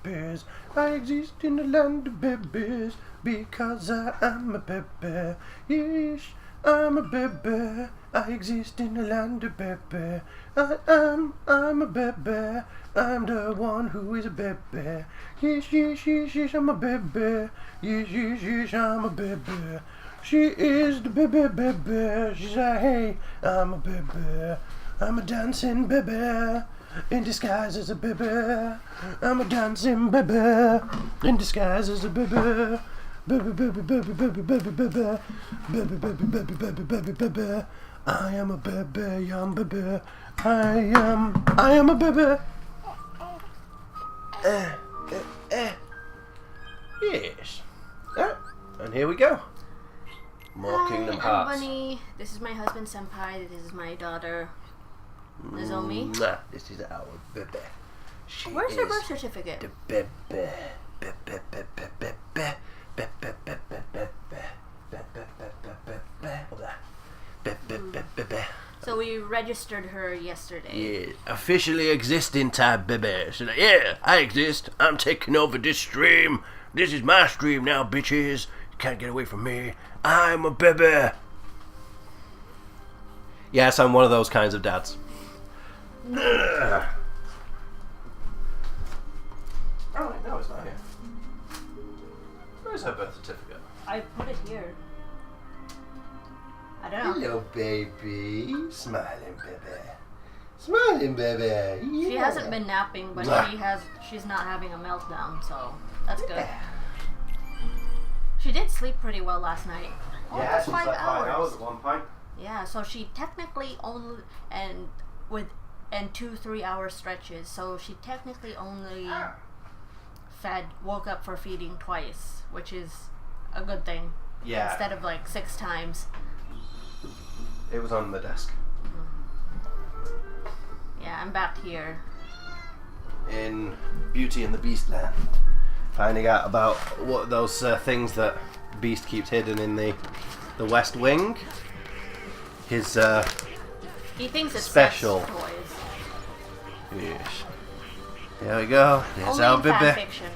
bebes. I exist in the land of bebes because I am a bebeh. Yes, I'm a bebeh. I exist in the land of bebeh. I'm a bebeh. I'm the one who is a bebeh. Yes, yes, yes, yes, I'm a bebeh. Yes, yes, yes, I'm a bebeh. She is the bebeh. She's like, hey, I'm a bebeh. I'm a dancing bebeh in disguise as a bebeh. I'm a dancing bebeh in disguise as a bebeh. Bebeh, bebeh, bebeh, bebeh, bebeh, bebeh. Bebeh, bebeh, bebeh, bebeh, bebeh, bebeh. I am a bebeh, yum bebeh. I am a bebeh. Yes. And here we go. More Kingdom Hearts. I'm Bunny. This is my husband Senpai. This is my daughter Nozomi. This is our bebeh. Where's her birth certificate? The bebeh. Bebeh, bebeh, bebeh. Bebeh, bebeh, bebeh. Bebeh. So we registered her yesterday. Yeah, officially existing type bebeh. So yeah, I exist. I'm taking over this stream. This is my stream now, bitches. You can't get away from me. I'm a bebeh. Yes, I'm one of those kinds of dads. Oh, wait, no, it's not here. Where's her birth certificate? I put it here. I don't know. Hello, baby. Smiling, baby. Smiling, baby. Yeah. She hasn't been napping, but she's not having a meltdown, so that's good. Yeah. She did sleep pretty well last night. Yeah, Almost she 5 slept 5 hours. hours at one point. Yeah, so she technically only and 2-3 hour stretches. So she technically only woke up for feeding twice, which is a good thing. Yeah. Instead of like 6 times. It was on the desk. Yeah, I'm back here. In Beauty and the Beast land. Finding out about what those things that Beast keeps hidden in the West Wing. His He thinks it's special sex toys. Yes. There we go. There's Only our in fan bebeh. fiction,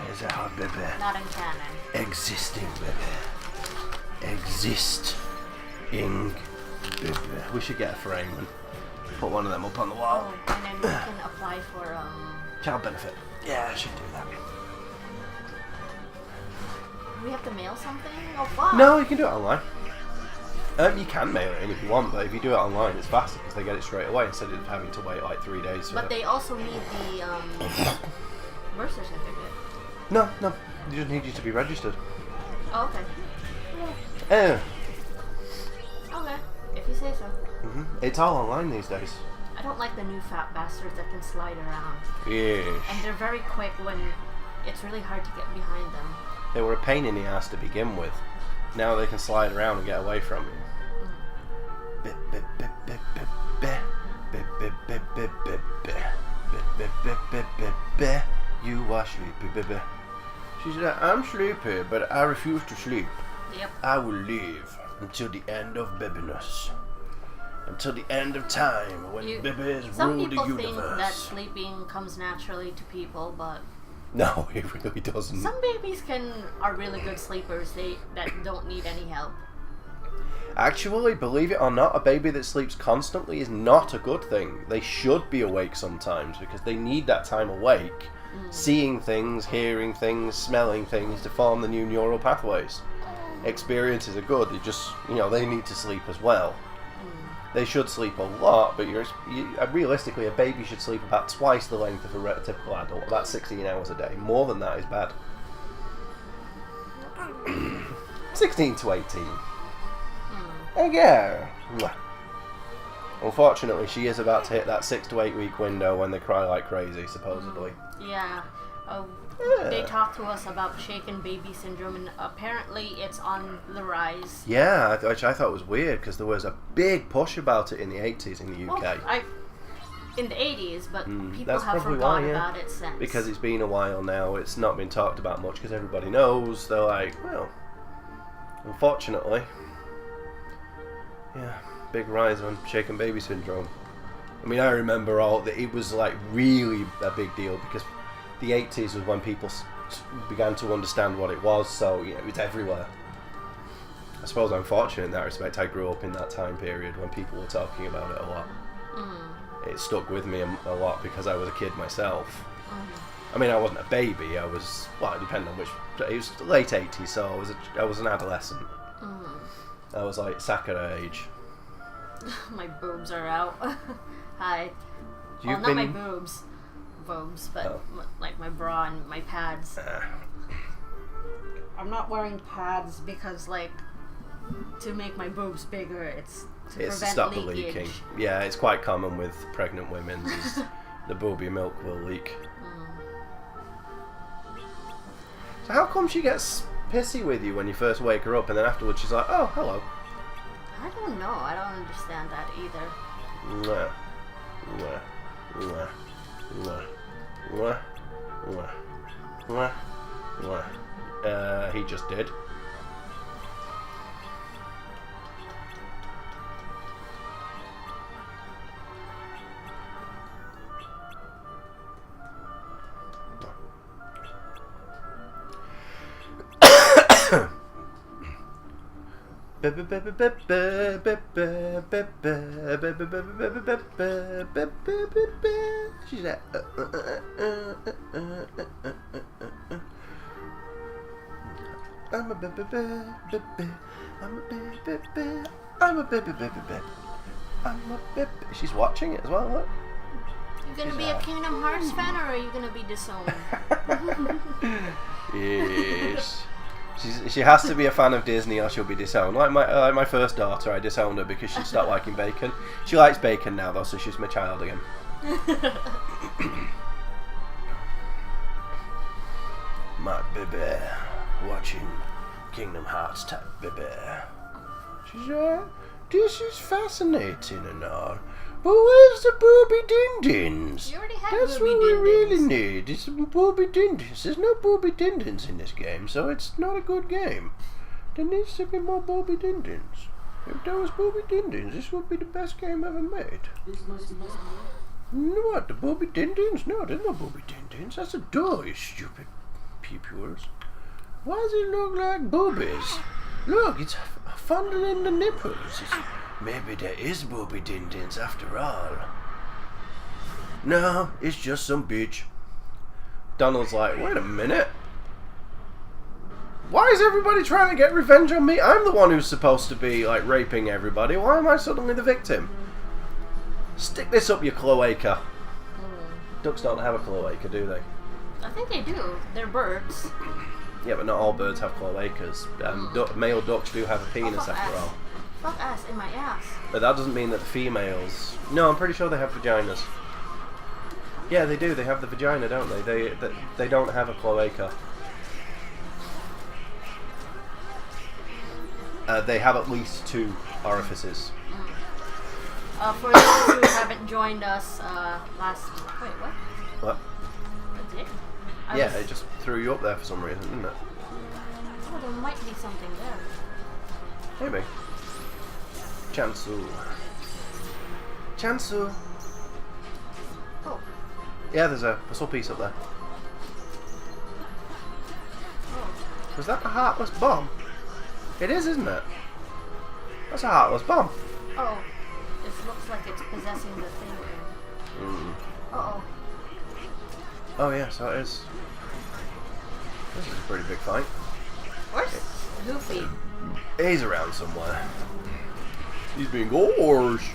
There's our bebeh. not in canon. Existing bebeh. Existing bebeh. We should get a frame and put one of them up on the wall. Oh, and then we can apply for Child benefit. Yeah, I should do that. we have to mail something? Oh fuck. No, you can do it online. You can mail it in if you want, but if you do it online, it's faster because they get it straight away instead of having to wait like 3 days. But they also need the birth certificate. No, they just need you to be registered. Oh, okay. Okay, if you say so. It's all online these days. I don't like the new fat bastards that can slide around. Yes. And they're very quick when it's really hard to get behind them. They were a pain in the ass to begin with. Now they can slide around and get away from you. You are sleepy, She said, I'm sleepy, but I refuse to sleep. Yep. I will live until the end of bebiness. Until the end of time, when bebes Some rule the people universe. think that sleeping comes naturally to people, but No, it really doesn't. some babies are really good sleepers. That don't need any help. Actually, believe it or not, a baby that sleeps constantly is not a good thing. They should be awake sometimes because they need that time awake, seeing things, hearing things, smelling things to form the new neural pathways. Experiences are good, they need to sleep as well. They should sleep a lot, but realistically, a baby should sleep about twice the length of a typical adult, about 16 hours a day. More than that is bad. 16 to 18. Yeah. Unfortunately, she is about to hit that 6 to 8 week window when they cry like crazy, supposedly. Yeah. They talked to us about shaken baby syndrome, and apparently it's on the rise. Yeah, which I thought was weird because there was a big push about it in the 80s in the UK. Well, in the 80s, but people that's have probably forgotten why, yeah. about it since. Because it's been a while now, it's not been talked about much because everybody knows. They're like, well, unfortunately, yeah, big rise on shaken baby syndrome. I mean, I remember it was like really a big deal because the 80s was when people began to understand what it was, so you know, it was everywhere. I suppose I'm fortunate in that respect. I grew up in that time period when people were talking about it a lot. It stuck with me a lot because I was a kid myself. I mean, I wasn't a baby. I was, well, it depended on which. It was late 80s, so I was an adolescent. I was like Sakura age. My boobs are out. Hi. You've not my been- boobs, but like my bra and my pads. I'm not wearing pads because, like, to make my boobs bigger, it's to It's to prevent stop the leakage. leaking. Yeah, it's quite common with pregnant women. Is the booby milk will leak. So how come she gets pissy with you when you first wake her up, and then afterwards she's like, "Oh, hello." I don't know. I don't understand that either. Mwah. Mwah. Mwah. Mwah. Mwah. Mwah. Mwah. Mwah. He just did. She's like, I'm a baby, I'm a baby, I'm a baby, I'm a baby. She's watching it as well. Look. You gonna be a Kingdom Hearts fan, or are you gonna be disowned? Yes. She has to be a fan of Disney or she'll be disowned. Like my first daughter, I disowned her because she stopped liking bacon. She likes bacon now though, so she's my child again. My baby, watching Kingdom Hearts type baby. She's this is fascinating and all. But where's the booby din-dins? You already had That's booby what we really din-dins. need. It's some booby din-dins. There's no booby din-dins in this game, so it's not a good game. There needs to be more booby din-dins. If there was booby din-dins, this would be the best game ever made. What? The booby din-dins? No, there's no booby din-dins. That's a door, you stupid pupils. Why does it look like boobies? Look, it's fondling the nipples. Maybe there is booby din-dins after all. No, it's just some bitch. Donald's like, wait a minute. Why is everybody trying to get revenge on me? I'm the one who's supposed to be, like, raping everybody. Why am I suddenly the victim? Stick this up your cloaca. Ducks don't have a cloaca, do they? I think they do. They're birds. Yeah, but not all birds have cloacas. Male ducks do have a penis after all. Fuck ass in my ass. But that doesn't mean that the females... No, I'm pretty sure they have vaginas. Yeah, they do. They have the vagina, don't they? They don't have a cloaca. They have at least 2 orifices. For those who haven't joined us last... Wait, what? What? That's it? Yeah, it just threw you up there for some reason, didn't it? Oh, there might be something there. Maybe. Chansu. Chansu. Oh. Yeah, there's a puzzle piece up there. Oh. Was that a heartless bomb? It is, isn't it? That's a heartless bomb. Oh. It looks like it's possessing the thing. Uh-oh. Oh yeah, so it is. This is a pretty big fight. Where's Goofy? He's around somewhere. He's being gosh.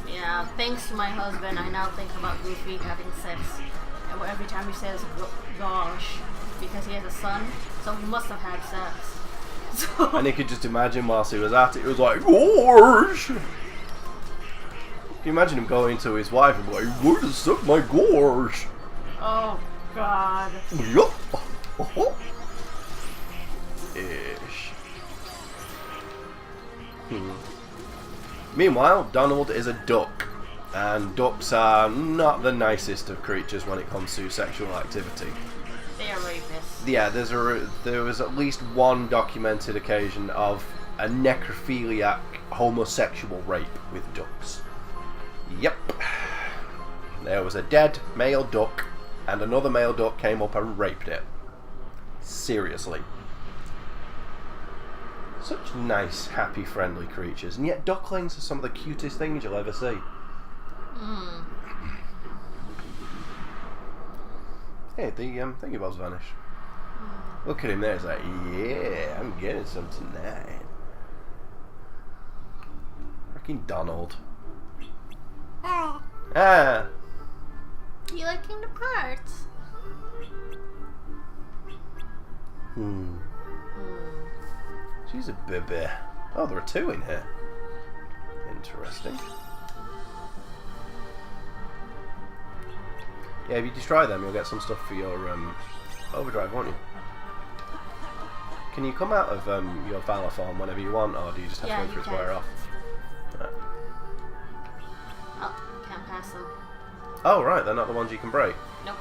Yeah, thanks to my husband, I now think about Goofy having sex. And every time he says gosh, because he has a son, so he must have had sex. So And he could just imagine whilst he was at it, he was like, gosh! Can you imagine him going to his wife and be like, you're going to suck my gosh? oh, God. Yup. Ish. Meanwhile, Donald is a duck, and ducks are not the nicest of creatures when it comes to sexual activity. They are rapists. Yeah, there was at least one documented occasion of a necrophiliac homosexual rape with ducks. Yep. There was a dead male duck and another male duck came up and raped it. Seriously. Such nice, happy, friendly creatures, and yet ducklings are some of the cutest things you'll ever see. Mm. Hey, the thingy bob's vanished. Look at him there, it's like, yeah, I'm getting some tonight. Freaking Donald. Ah! You liking the parts? She's a bebeh. Oh, there are two in here. Interesting. Yeah, if you destroy them, you'll get some stuff for your overdrive, won't you? Can you come out of your Valor form whenever you want, or do you just have to wait for it to wear off? Right. Oh, can't pass them. Oh, right, they're not the ones you can break. Nope.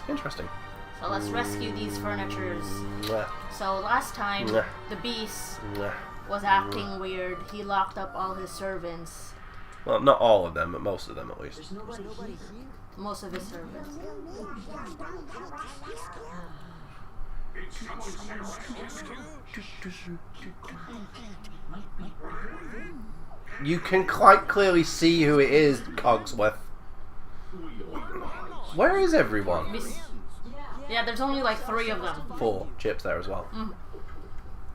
Interesting. So let's rescue these furnitures. So last time, the beast was acting weird. He locked up all his servants. Well, not all of them, but most of them at least. Most of his servants. You can quite clearly see who it is, Cogsworth. Where is everyone? Yeah, there's only like 3 of them. 4 chips there as well.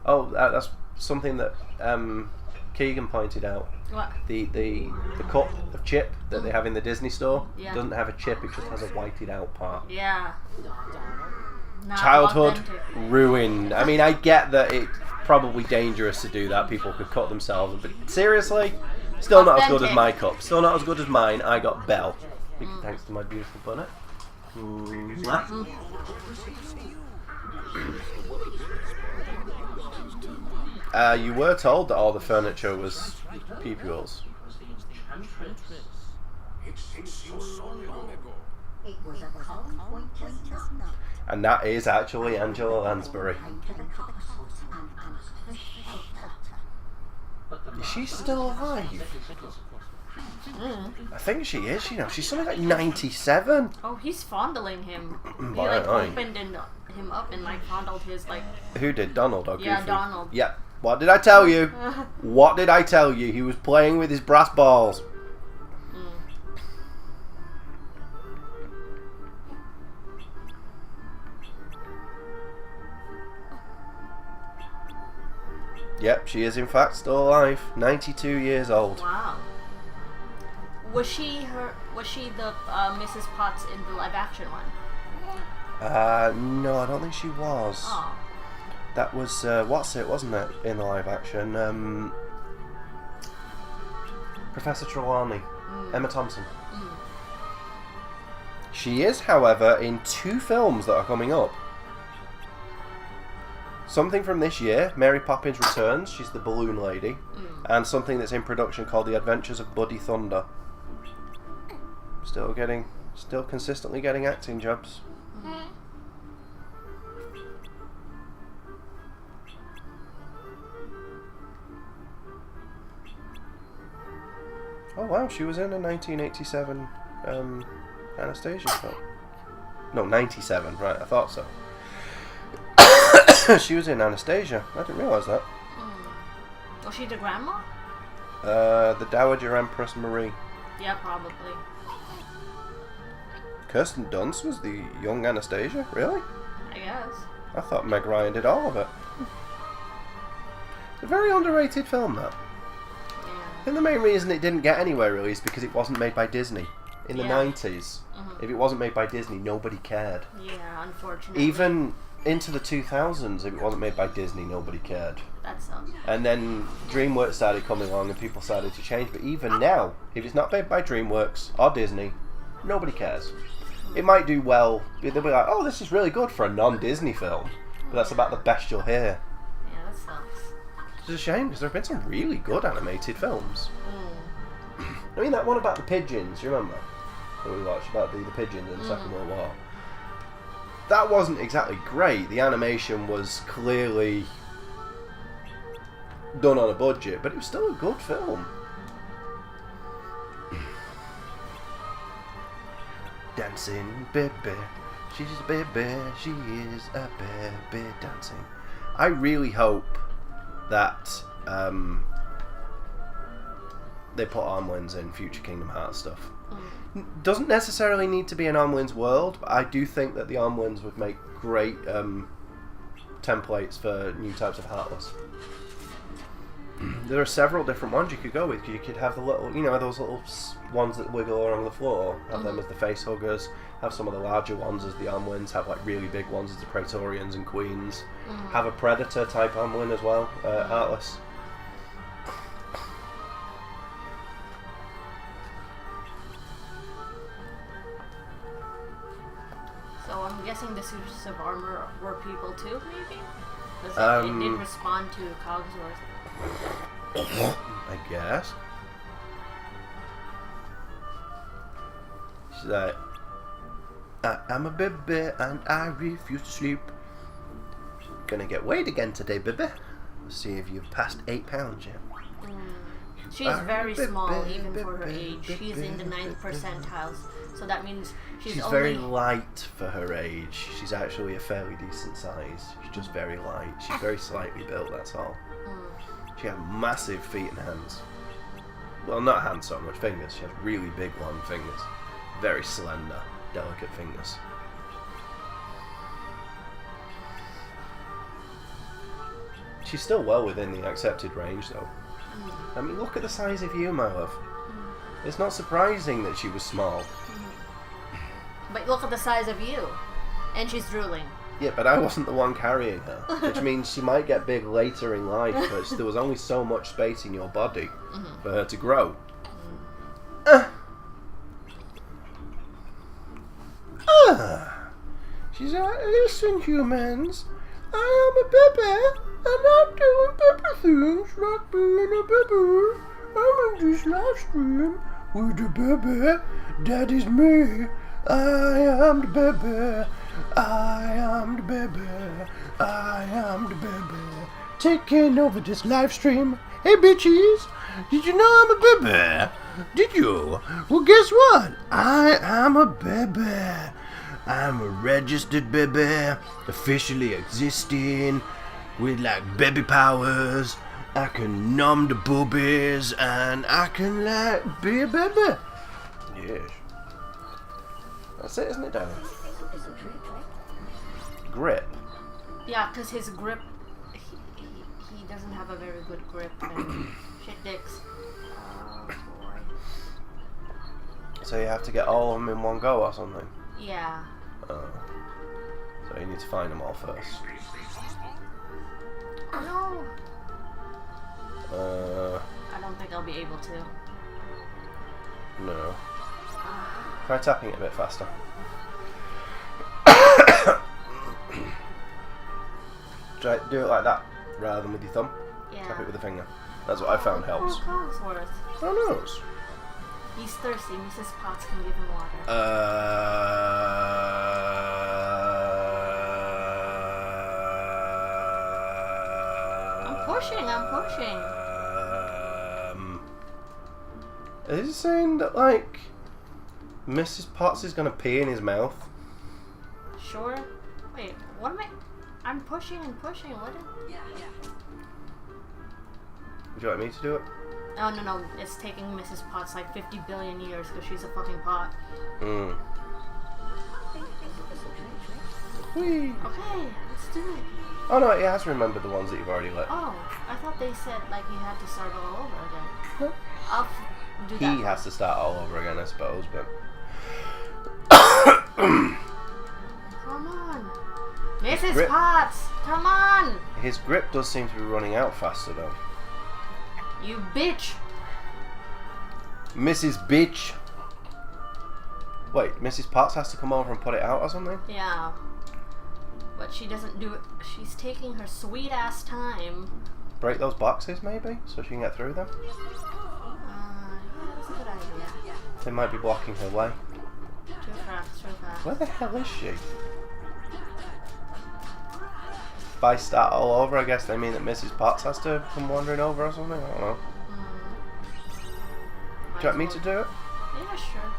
Oh, that's something that Keegan pointed out. What? The cup of chip that they have in the Disney store doesn't have a chip, it just has a whited out part. Yeah. Not Childhood authentic. ruined. I mean, I get that it's probably dangerous to do that. People could cut themselves, but seriously, still not as good as my cup. Still not as good as mine. I got Belle. Thanks to my beautiful bunny. You were told that all the furniture was peoples. And that is actually Angela Lansbury. Is she still alive? I think she is, you know. She's something like 97. Oh, he's fondling him. He like opened him up and like fondled his like... Who did? Donald or Goofy? Yeah, Donald. Yeah. What did I tell you? What did I tell you? He was playing with his brass balls. Yep, she is in fact still alive. 92 years old. Wow. Was she the Mrs. Potts in the live action one? No, I don't think she was. Oh. That was what's it, wasn't it, in the live action? Professor Trelawney, Emma Thompson. She is, however, in 2 films that are coming up. Something from this year, Mary Poppins Returns, she's the balloon lady, and something that's in production called The Adventures of Buddy Thunder. Still consistently getting acting jobs. Oh wow, she was in a 1987 Anastasia film. No, 97, right, I thought so. She was in Anastasia. I didn't realise that. Was she the grandma? The Dowager Empress Marie. Yeah, probably. Kirsten Dunst was the young Anastasia? Really? I guess. I thought Meg Ryan did all of it. It's a very underrated film, that. I think the main reason it didn't get anywhere really is because it wasn't made by Disney. In the 90s, if it wasn't made by Disney, nobody cared. Yeah, unfortunately. Even into the 2000s, if it wasn't made by Disney, nobody cared. That sucks. And then DreamWorks started coming along and people started to change. But even now, if it's not made by DreamWorks or Disney, nobody cares. It might do well. They'll be like, oh, this is really good for a non-Disney film. But that's about the best you'll hear. Yeah, that sucks. It's a shame because there have been some really good animated films. I mean, that one about the pigeons, you remember? That we watched about the pigeons in the Second World War. That wasn't exactly great. The animation was clearly done on a budget, but it was still a good film. Dancing bebeh, She's a bebeh. She is a bebeh dancing. I really hope that they put Armlings in future Kingdom Hearts stuff. Doesn't necessarily need to be an Armlings world, but I do think that the Armlings would make great templates for new types of Heartless. There are several different ones you could go with. You could have the little, you know, those little ones that wiggle along the floor. Have them as the face huggers. Have some of the larger ones as the Armlings. Have like really big ones as the Praetorians and Queens. Have a Predator type Armling as well, Heartless. So I'm guessing the suits of armor were people too, maybe? Because it did respond to Cogsworth. I guess. She's like, I'm a bebeh and I refuse to sleep. Gonna get weighed again today, bebeh. Let's see if you've passed 8 pounds yet. She's very small, even for her age. She's in the 9th percentiles, so that means she's only... very light for her age. She's actually a fairly decent size. She's just very light. She's very slightly built, that's all. She has massive feet and hands. Well, not hands so much, fingers. She has really big, long fingers. Very slender, delicate fingers. She's still well within the accepted range, though. I mean, look at the size of you, my love. It's not surprising that she was small. But look at the size of you. And she's drooling. Yeah, but I wasn't the one carrying her. Which means she might get big later in life, but there was only so much space in your body for her to grow. She's like, listen, humans. I am a bebeh, and I'm doing bebeh things like being a bebeh. I'm in this live stream with the bebeh. That is me. I am the bebeh. I am the bebeh. I am the bebeh. Taking over this live stream. Hey, bitches. Did you know I'm a bebeh? Did you? Well, guess what? I am a bebeh. I'm a registered bebeh, officially existing, with like baby powers. I can numb the boobies, and I can like be a bebeh. Yes. That's it, isn't it, darling? Grip. Yeah, because his grip, he doesn't have a very good grip, and shit dicks. Oh boy. So you have to get all of them in one go or something? Yeah. Oh. So you need to find them all first. No. I don't think I'll be able to. No. Try tapping it a bit faster. Try do it like that rather than with your thumb. Yeah. Tap it with the finger. That's what I found helps. Poor Cogsworth. Who knows? He's thirsty. Mrs. Potts can give him water. I'm pushing. Is he saying that, like, Mrs. Potts is gonna pee in his mouth? Sure. Wait, what am I? I'm pushing and pushing. What? Yeah. Would you like me to do it? Oh, no. It's taking Mrs. Potts like 50 billion years because she's a fucking pot. Whee. Okay, let's do it. Oh no, he has remembered the ones that you've already lit. Oh, I thought they said like you had to start all over again. No. I'll do that. He has to start all over again, I suppose, but... Come on. Mrs. Potts, come on! His grip does seem to be running out faster, though. You bitch! Mrs. Bitch! Wait, Mrs. Potts has to come over and put it out or something? Yeah. But she doesn't do it. She's taking her sweet ass time. Break those boxes, maybe, so she can get through them? Yeah, that's a good idea. They might be blocking her way. Too fast. Where the hell is she? By start all over, I guess they mean that Mrs. Potts has to come wandering over or something? I don't know. Do you want me to do it? Yeah, sure.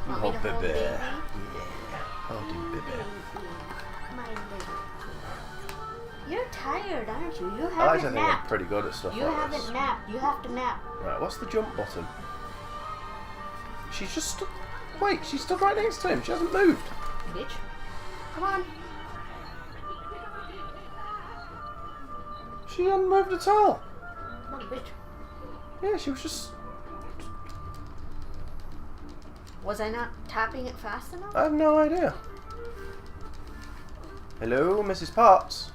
Want me to hold bebeh. baby? Yeah. holding bebeh. My little. You're tired, aren't you? You I like to haven't think I'm napped. pretty good at stuff You like haven't this. napped. You have to nap. Right, what's the jump button? She's just stood... Wait, she stood right next to him. She hasn't moved. Bitch. Come on. She hasn't moved at all. What a bitch. Yeah, she was just... Was I not tapping it fast enough? I have no idea. Hello, Mrs. Potts.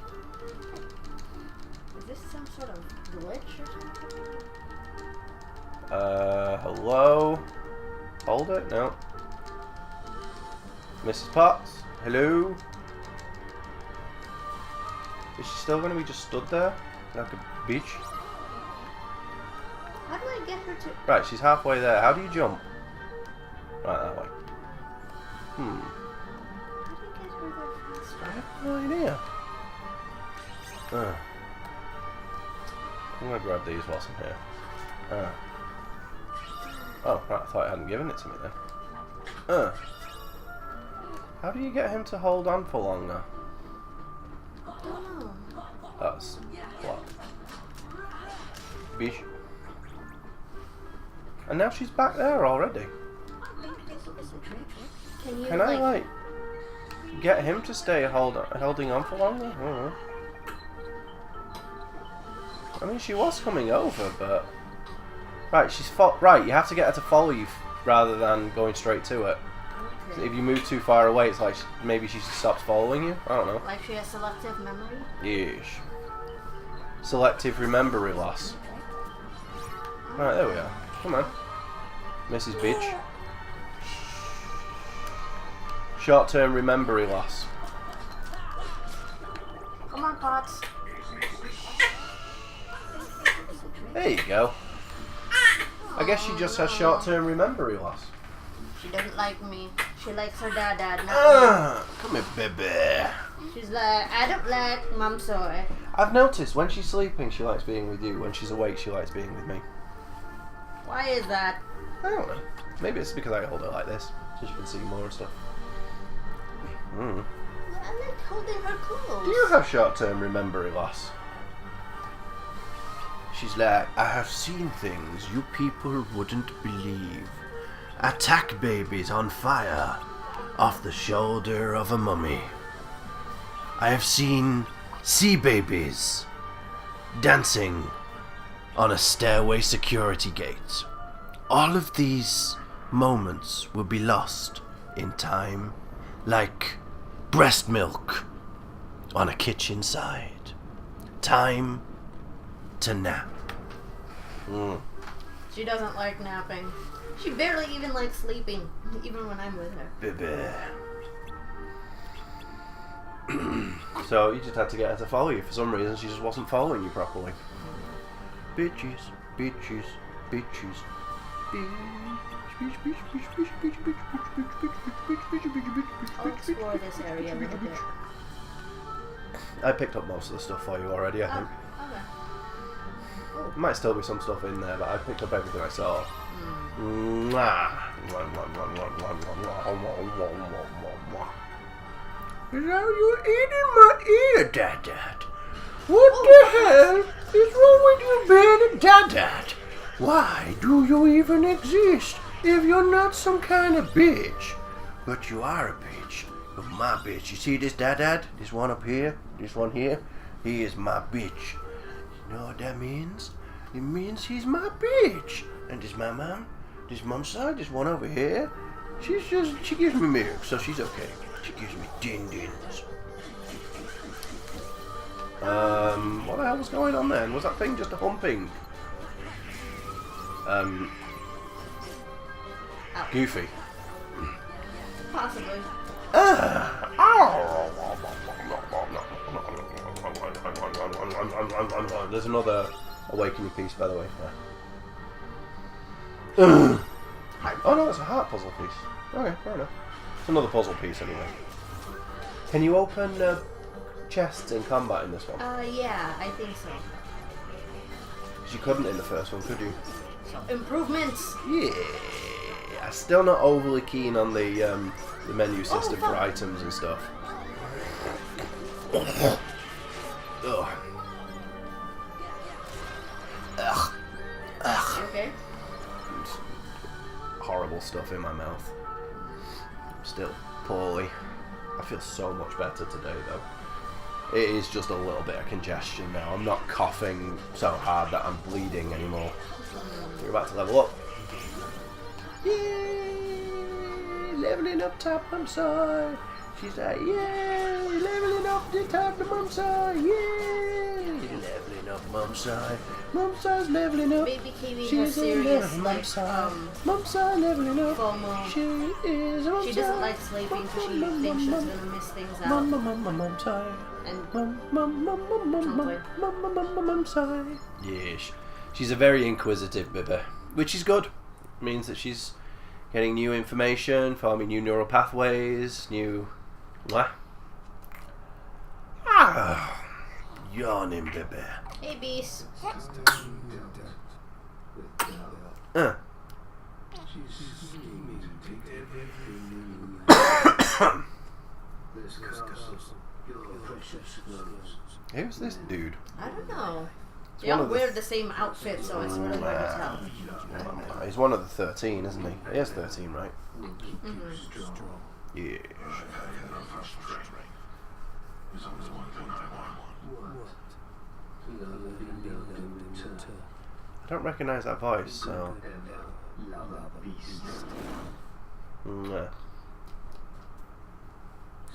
Is this some sort of glitch or something? Hello? Hold it? No. Mrs. Potts? Hello? Is she still going to be just stood there? Like a bitch? How do I get her to... Right, she's halfway there. How do you jump? Right, that way. How do you get her there faster? I have no idea. I'm going to grab these whilst I'm here. Oh, right, I thought I hadn't given it to me then. How do you get him to hold on for longer? I don't know. That's what? Bish. And now she's back there already. Can I like get him to stay holding on for longer? I don't know. I mean, she was coming over, but right, right. You have to get her to follow you rather than going straight to it. So if you move too far away, it's like maybe she stops following you. I don't know. Like she has selective memory? Yeesh. Selective memory loss. Right, there we are. Come on, Mrs. Bitch. Short-term memory loss. Come on, Potts. There you go. I guess she just has short-term memory loss. She doesn't like me. She likes her dad, not Come here, baby. me. She's like, I don't like Mom, sorry. I've noticed when she's sleeping, she likes being with you. When she's awake, she likes being with me. Why is that? I don't know. Maybe it's because I hold her like this, so she can see more and stuff. I like holding her close. Do you have short-term memory loss? She's like, I have seen things you people wouldn't believe. Attack babies on fire off the shoulder of a mummy. I have seen sea babies dancing on a stairway security gate. All of these moments will be lost in time, like breast milk on a kitchen side. Time to nap. She doesn't like napping. She barely even likes sleeping, even when I'm with her. Bebeh. So you just had to get her to follow you. For some reason, she just wasn't following you properly. Bitches, bitches, bitches. I'll explore this area a little bit. I picked up most of the stuff for you already, I think. Okay. There might still be some stuff in there, but I picked up everything I saw. Mwah. Is that you eating my ear, Dad? What the hell is wrong with you being a Dad? Why do you even exist if you're not some kind of bitch? But you are a bitch. You're my bitch. You see this Dad? This one up here? This one here? He is my bitch. You know what that means? It means he's my bitch. And this my mom? This mom's side? This one over here? She gives me milk, so she's okay. She gives me din-dins. What the hell was going on then? Was that thing just a humping? Goofy. Possibly. There's another awakening piece, by the way. Oh no, it's a heart puzzle piece. Okay, fair enough. It's another puzzle piece anyway. Can you open chests in combat in this one? Yeah, I think so. Because you couldn't in the first one, could you? So, improvements! Yeah, Still not overly keen on the menu system for items and stuff. Ugh. Ugh. Ugh. Okay. Horrible stuff in my mouth. Still poorly. I feel so much better today though. It is just a little bit of congestion now. I'm not coughing so hard that I'm bleeding anymore. We're about to level up. Yay! Leveling up top, I'm sorry. She's like, yay! Leveling up the top, I'm sorry. Yay! Leveling up, Mum Sai. Mum Sai's leveling up. Baby Kiwi has She's serious Mum Sai leveling up. FOMO. She is She doesn't like sleeping because she thinks she's gonna miss things out. Mum Sai. And Mum Sai. Yes. She's a very inquisitive bebeh, which is good. It means that she's getting new information, forming new neural pathways, new... Yawning bebeh. Hey, Beast. Who's this dude? I don't know. They all wear the same outfit, so it's really hard to tell. He's one of the 13, isn't he? He has 13, right? Yeah. I don't recognise that voice, so... Nah.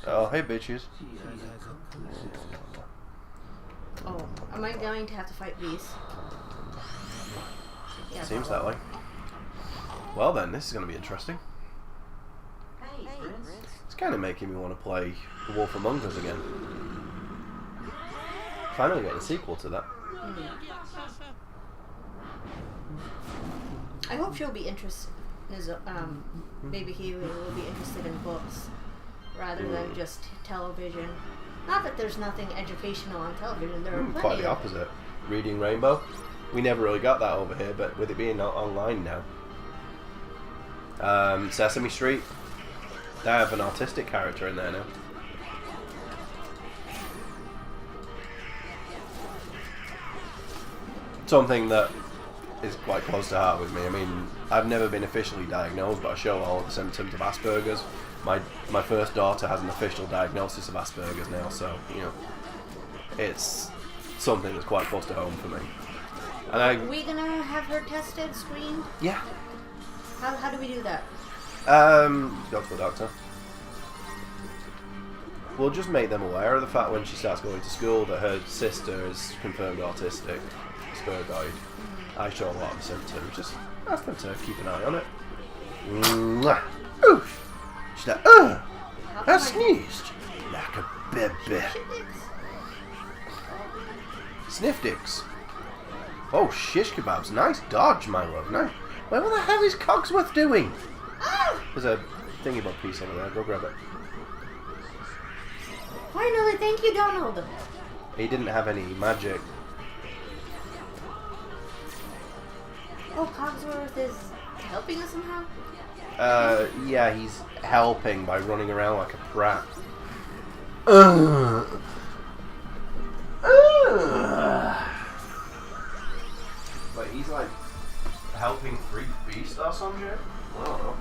Oh, hey bitches. Oh, am I going to have to fight Beast? Yeah, Seems that way. Well then, this is going to be interesting. It's kind of making me want to play The Wolf Among Us again. Finally get a sequel to that. I hope she'll be interested. Baby Kiwi will be interested in books rather than just television. Not that there's nothing educational on television. There are plenty. Quite the opposite. Reading Rainbow. We never really got that over here, but with it being online now. Sesame Street. They have an autistic character in there now. Something that is quite close to heart with me. I mean, I've never been officially diagnosed, but I show all the symptoms of Asperger's. My first daughter has an official diagnosis of Asperger's now, so, you know, it's something that's quite close to home for me. And Are we gonna have her tested, screened? Yeah. How do we do that? Go to the doctor. We'll just make them aware of the fact when she starts going to school that her sister is confirmed autistic, spurgoid. I show a lot of the symptoms. Just ask them to keep an eye on it. Ooh. She's like, I sneezed like a bebeh. Sniff dicks. Oh, shish kebabs. Nice dodge, my love. Nice. Well, what the hell is Cogsworth doing? There's a thingy bug piece over there. Go grab it. Finally, thank you, Donald. He didn't have any magic. Oh, Cogsworth is helping us somehow? Yeah, he's helping by running around like a brat. But he's like helping free Beast or some shit? I don't know.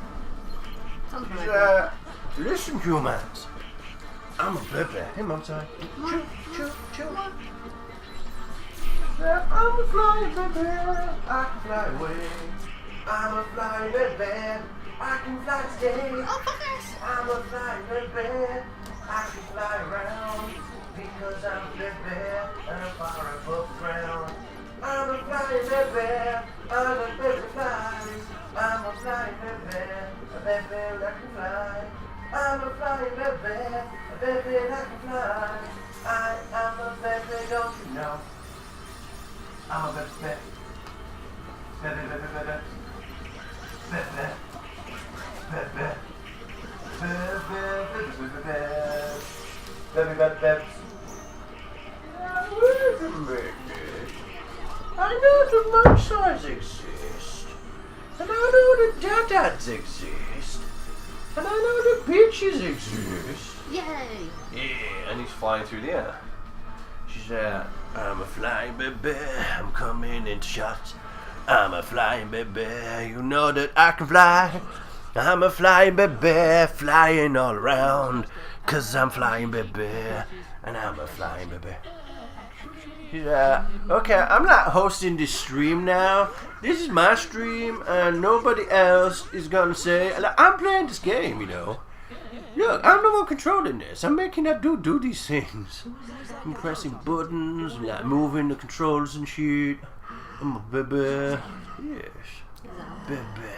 Something like that. Listen, humans. I'm a bebeh. Hey, Mum Sai. Chill. I'm a flying bebeh. I can fly away. I'm a flying bebeh. I can fly today. Oh, fuckers! I'm a flying bebeh. I can fly around because I'm a bebeh and I'm far above the ground. I'm a flying bebeh. I'm a bebeh flies. I'm a flying bebeh. A bebeh that can fly. I'm a flying bebeh. A bebeh that can fly. I am a bebeh, don't you know? I'm a bebeh. Bebeh. Bebeh. Bebeh. Bebeh. I know the Mum Sais exist. And I know the dads exist. And I know the bitches exist. Yay! Yeah, and he's flying through the air. She's I'm a flying baby, I'm coming into shots. I'm a flying baby, you know that I can fly. I'm a flying baby, flying all around. 'Cause I'm flying baby, and I'm a flying baby. Yeah, okay, I'm not hosting this stream now. This is my stream, and nobody else is gonna say, I'm playing this game, you know. Look, I'm the one controlling this. I'm making that dude do these things. I'm pressing buttons, like moving the controls and shit. I'm a baby. Yes. Baby.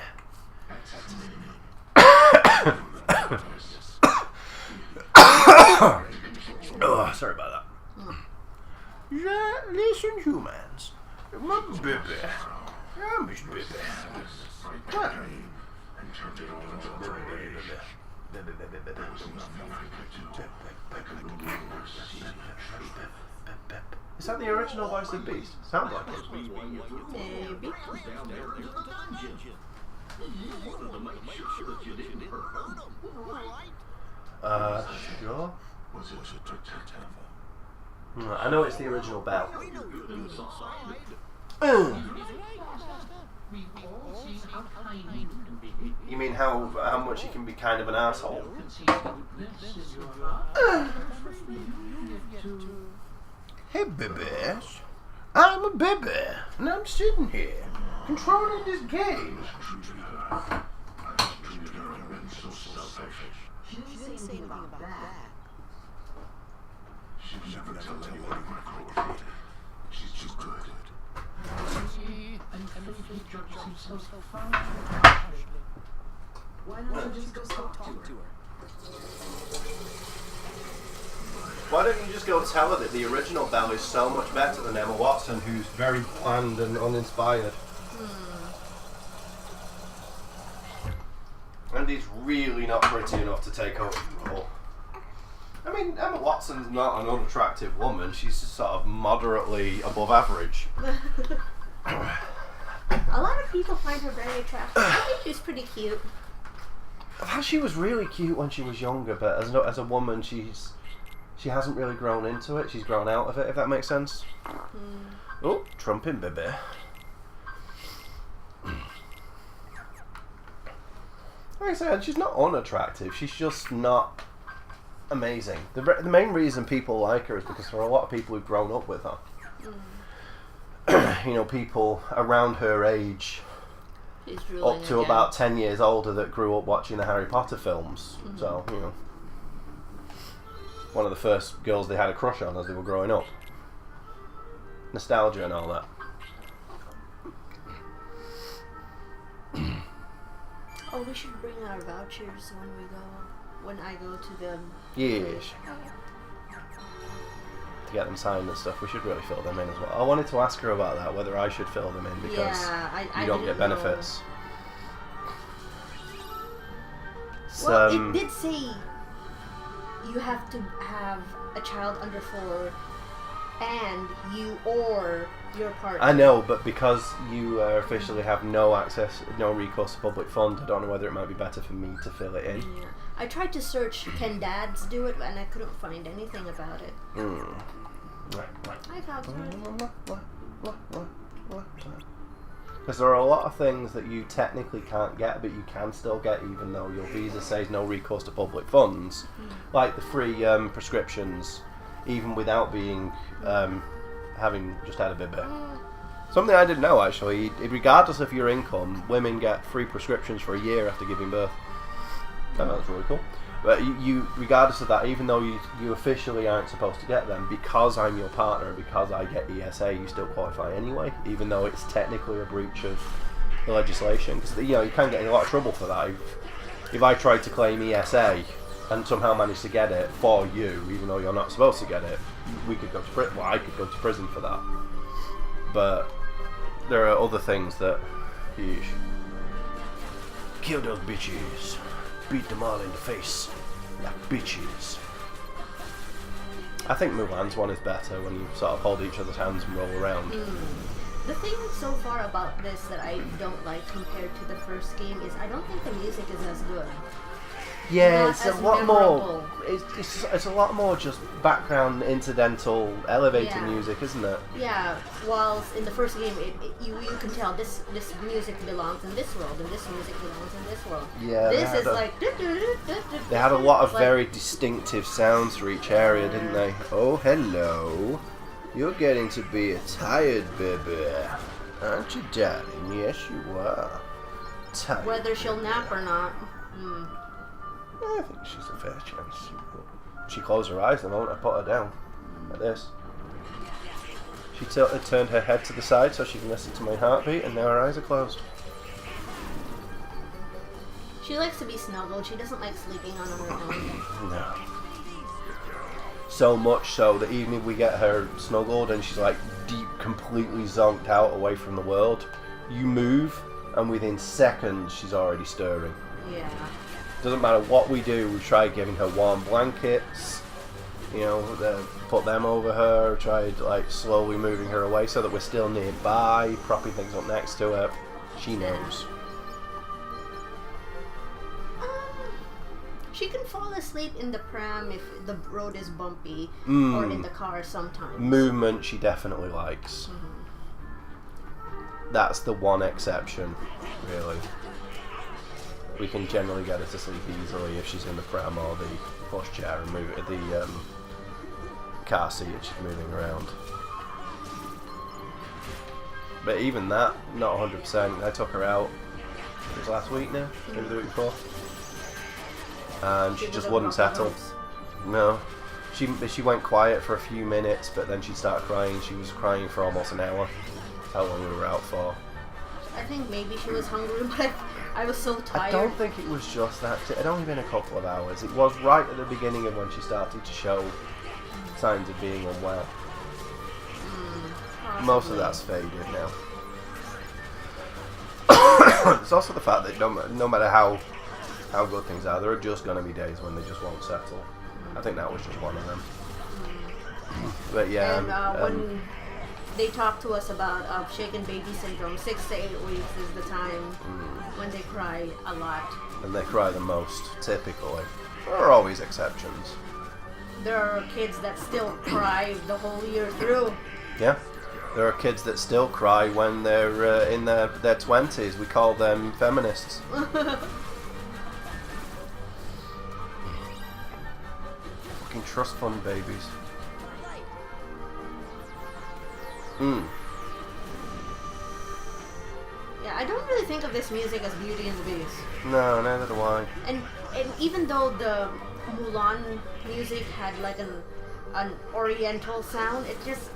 Oh, sorry about that. Yeah, listen, humans. I'm a baby. I'm a baby. What? Is that the original voice of Beast? Sounds like it. Maybe. Sure. I know it's the original Bell. You mean how much he can be kind of an asshole? Hey, bebeh. I'm a bebeh, and I'm sitting here, controlling this game. She didn't say anything about that. She's never tell anyone my girlfriend. She's too good. Why don't you just go talk to her? Why don't you just go tell her that the original Belle is so much better than Emma Watson, who's very bland and uninspired. And he's really not pretty enough to take over the role. I mean, Emma Watson's not an unattractive woman. She's just sort of moderately above average. A lot of people find her very attractive. I think she's pretty cute. I thought she was really cute when she was younger, but as a woman, she hasn't really grown into it. She's grown out of it, if that makes sense. Oh, trumping, baby. Like I said, she's not unattractive. She's just not amazing. The main reason people like her is because there are a lot of people who've grown up with her. You know, people around her age, up to about 10 years older, that grew up watching the Harry Potter films. So, you know, one of the first girls they had a crush on as they were growing up. Nostalgia and all that. Oh, we should bring our vouchers when I go to them. Yes. To get them signed and stuff, we should really fill them in as well. I wanted to ask her about that, whether I should fill them in, because you don't get benefits. Well, it did say you have to have a child under 4 and you or your partner. I know, but because you officially have no access, no recourse to public fund, I don't know whether it might be better for me to fill it in. Yeah. I tried to search, can dads do it, and I couldn't find anything about it. I thought so. Because there are a lot of things that you technically can't get, but you can still get even though your visa says no recourse to public funds. Like the free prescriptions, even without being having just had a bebeh. Something I didn't know, actually. Regardless of your income, women get free prescriptions for a year after giving birth. Oh, that's really cool. But you, regardless of that, even though you officially aren't supposed to get them, because I'm your partner, because I get ESA, you still qualify anyway, even though it's technically a breach of the legislation. Because, you know, you can get in a lot of trouble for that. If I tried to claim ESA and somehow managed to get it for you, even though you're not supposed to get it, we could go to prison. Well, I could go to prison for that. But there are other things that you kill those bitches. Beat them all in the face like bitches. I think Mulan's one is better when you sort of hold each other's hands and roll around. The thing so far about this that I don't like compared to the first game is I don't think the music is as good. Yeah, Not it's a as lot memorable. more. It's a lot more just background, incidental, elevator Yeah. music, isn't it? Yeah, whilst in the first game, you can tell this music belongs in this world, and this music belongs in this world. Yeah, This is a- like... They had a lot of like- very distinctive sounds for each area, didn't they? Oh, hello. You're getting to be a tired bebeh, aren't you, darling? Yes, you are. Tired. Whether she'll nap or not. I think she's a fair chance. She closed her eyes the moment I put her down. Like this. She turned her head to the side so she can listen to my heartbeat, and now her eyes are closed. She likes to be snuggled. She doesn't like sleeping on her own. No. So much so that even if we get her snuggled and she's like deep, completely zonked out away from the world, you move and within seconds she's already stirring. Yeah. Doesn't matter what we do, we try giving her warm blankets, you know, put them over her, try like slowly moving her away so that we're still nearby, propping things up next to her. She knows. She can fall asleep in the pram if the road is bumpy, Mm. or in the car sometimes. Movement she definitely likes. That's the one exception, really. We can generally get her to sleep easily if she's in the pram or the pushchair and move it the car seat if she's moving around. But even that, not 100%. I took her out. It was last week now, maybe the week before, and she just wouldn't settle. No, she went quiet for a few minutes, but then she started crying. She was crying for almost an hour. How long we were out for? I think maybe she was hungry, but I was so tired. I don't think it was just that. It had only been a couple of hours. It was right at the beginning of when she started to show signs of being unwell. Most of that's faded now. It's also the fact that no matter how good things are, there are just going to be days when they just won't settle. I think that was just one of them. But yeah. And when they talk to us about shaken baby syndrome, 6 to 8 weeks is the time when they cry a lot. And they cry the most, typically. There are always exceptions. There are kids that still cry the whole year through. Yeah. There are kids that still cry when they're in their 20s. We call them feminists. Fucking trust fund babies. Yeah, I don't really think of this music as Beauty and the Beast. No, neither do I. And even though the Mulan music had like an oriental sound, it just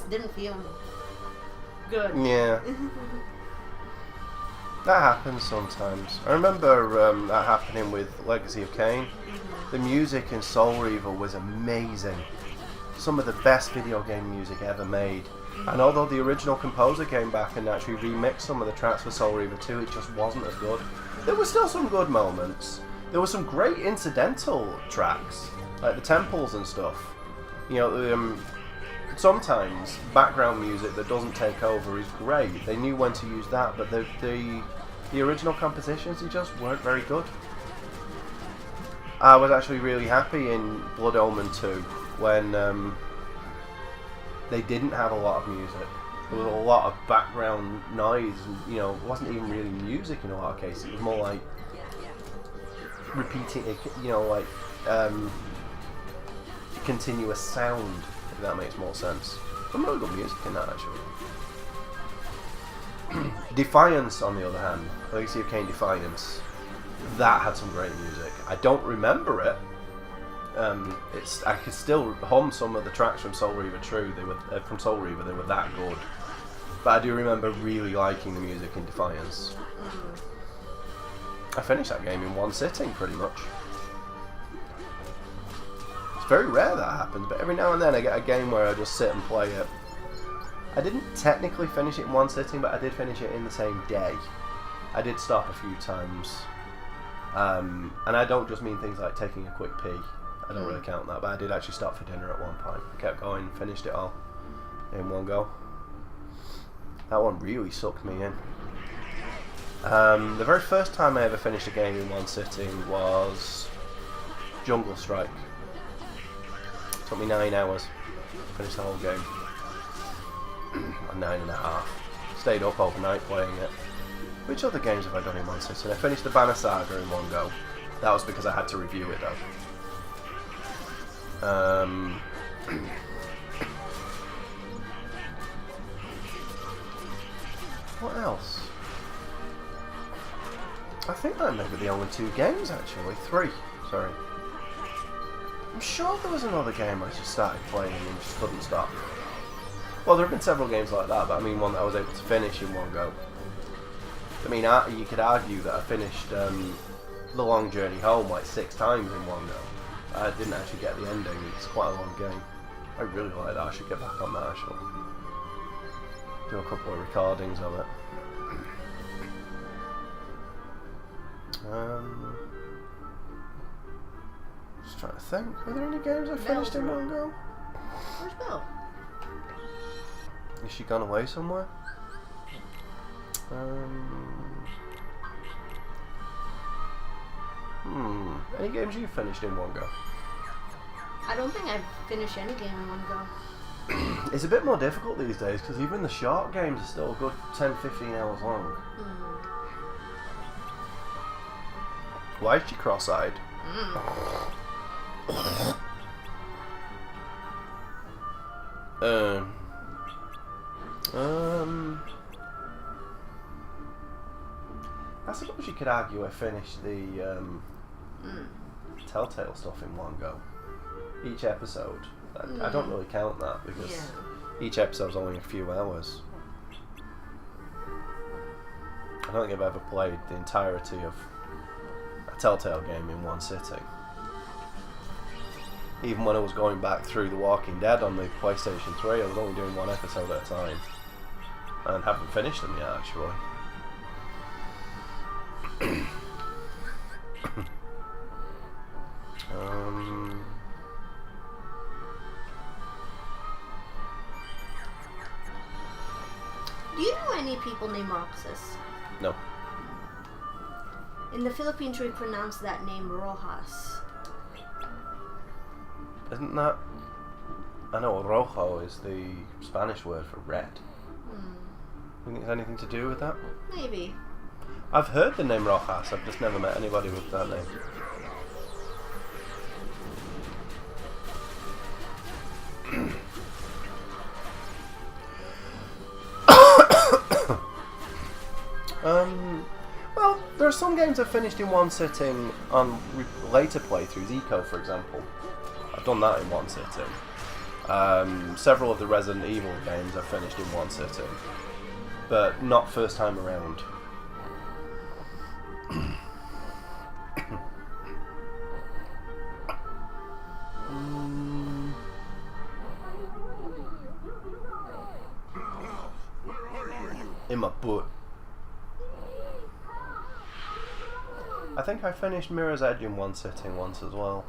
didn't feel good. Yeah. That happens sometimes. I remember that happening with Legacy of Kain. The music in Soul Reaver was amazing. Some of the best video game music ever made. And although the original composer came back and actually remixed some of the tracks for Soul Reaver 2, it just wasn't as good. There were still some good moments. There were some great incidental tracks, like the temples and stuff. You know, sometimes background music that doesn't take over is great. They knew when to use that, but the original compositions, they just weren't very good. I was actually really happy in Blood Omen 2 when they didn't have a lot of music. There was a lot of background noise, and, you know, it wasn't even really music in a lot of cases. It was more like repeating, you know, like continuous sound, if that makes more sense. Some really good music in that, actually. Defiance, on the other hand, Legacy of Kain Defiance, that had some great music. I don't remember it. I could still hum some of the tracks from Soul Reaver 2. They were from Soul Reaver. They were that good. But I do remember really liking the music in Defiance. I finished that game in one sitting, pretty much. It's very rare that happens, but every now and then I get a game where I just sit and play it. I didn't technically finish it in one sitting, but I did finish it in the same day. I did stop a few times. And I don't just mean things like taking a quick pee. I don't really count that, but I did actually stop for dinner at one point. I kept going, finished it all in one go. That one really sucked me in. The very first time I ever finished a game in one sitting was Jungle Strike. Took me 9 hours to finish the whole game. Or 9.5. Stayed up overnight playing it. Which other games have I done in one sitting? I finished the Banner Saga in one go. That was because I had to review it though. What else? I think that may be the only 2 games actually. 3, sorry. I'm sure there was another game I just started playing and just couldn't stop. Well, there have been several games like that, but I mean one that I was able to finish in one go. I mean, you could argue that I finished The Long Journey Home like 6 times in one go. I didn't actually get the ending, it's quite a long game. I really like that, I should get back on that actually. Do a couple of recordings of it. Just trying to think, were there any games I finished in one go? Where's Bill? Is she gone away somewhere? Any games you finished in one go? I don't think I've finished any game in one go. It's a bit more difficult these days because even the short games are still a good 10-15 hours long. Why is she cross-eyed? I suppose you could argue I finished the Telltale stuff in one go. Each episode. I don't really count that because each episode's only a few hours. I don't think I've ever played the entirety of a Telltale game in one sitting. Even when I was going back through The Walking Dead on the PlayStation 3, I was only doing 1 episode at a time. And haven't finished them yet, actually. Do you know any people named Roxas? No. In the Philippines, we pronounce that name Rojas. Isn't that... I know rojo is the Spanish word for red. You think it's anything to do with that? Maybe. I've heard the name Rojas, I've just never met anybody with that name. Well, there are some games I've finished in one sitting on later playthroughs. Eco, for example. I've done that in one sitting. Several of the Resident Evil games I've finished in one sitting. But not first time around. In my butt. I think I finished Mirror's Edge in one sitting once as well.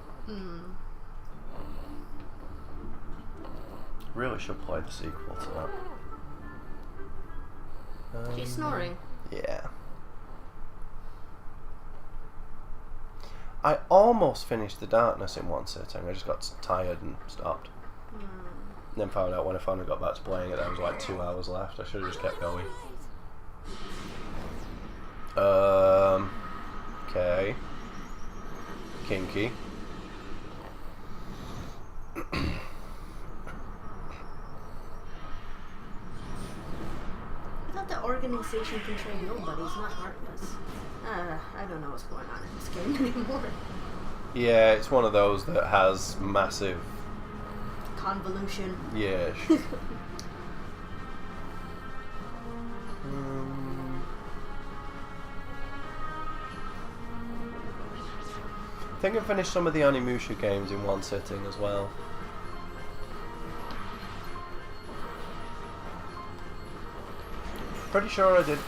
Really should play the sequel to that. She's snoring. Yeah. I almost finished The Darkness in one sitting. I just got tired and stopped. Then found out when I finally got back to playing it, there was like 2 hours left. I should have just kept going. Okay. Kinky. I thought the organization controlled nobody's not heartless. I don't know what's going on in this game anymore. Yeah, it's one of those that has massive Convolution. Yeah. I think I finished some of the Animusha games in one sitting as well. Pretty sure I did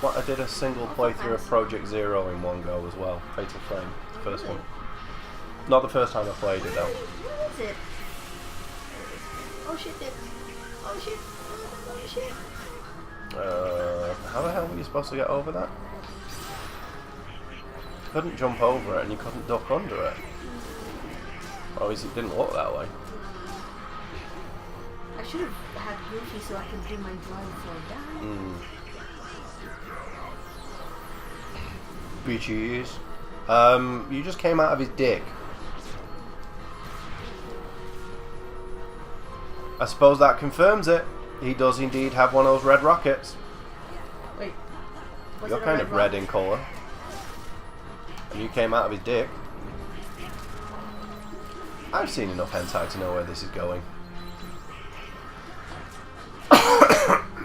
a single playthrough of Project Zero in one go as well. Fatal Frame, the first one. Not the first time I played it though. Where is it? Oh shit, Dick. Oh shit. Oh shit. How the hell were you supposed to get over that? You couldn't jump over it and you couldn't duck under it. Or at least it didn't look that way. I should have had Goofy so I could do my drive for that. Bitches. You just came out of his dick. I suppose that confirms it. He does indeed have one of those red rockets. Wait. You're kind of red in colour. And you came out of his dick. I've seen enough hentai to know where this is going.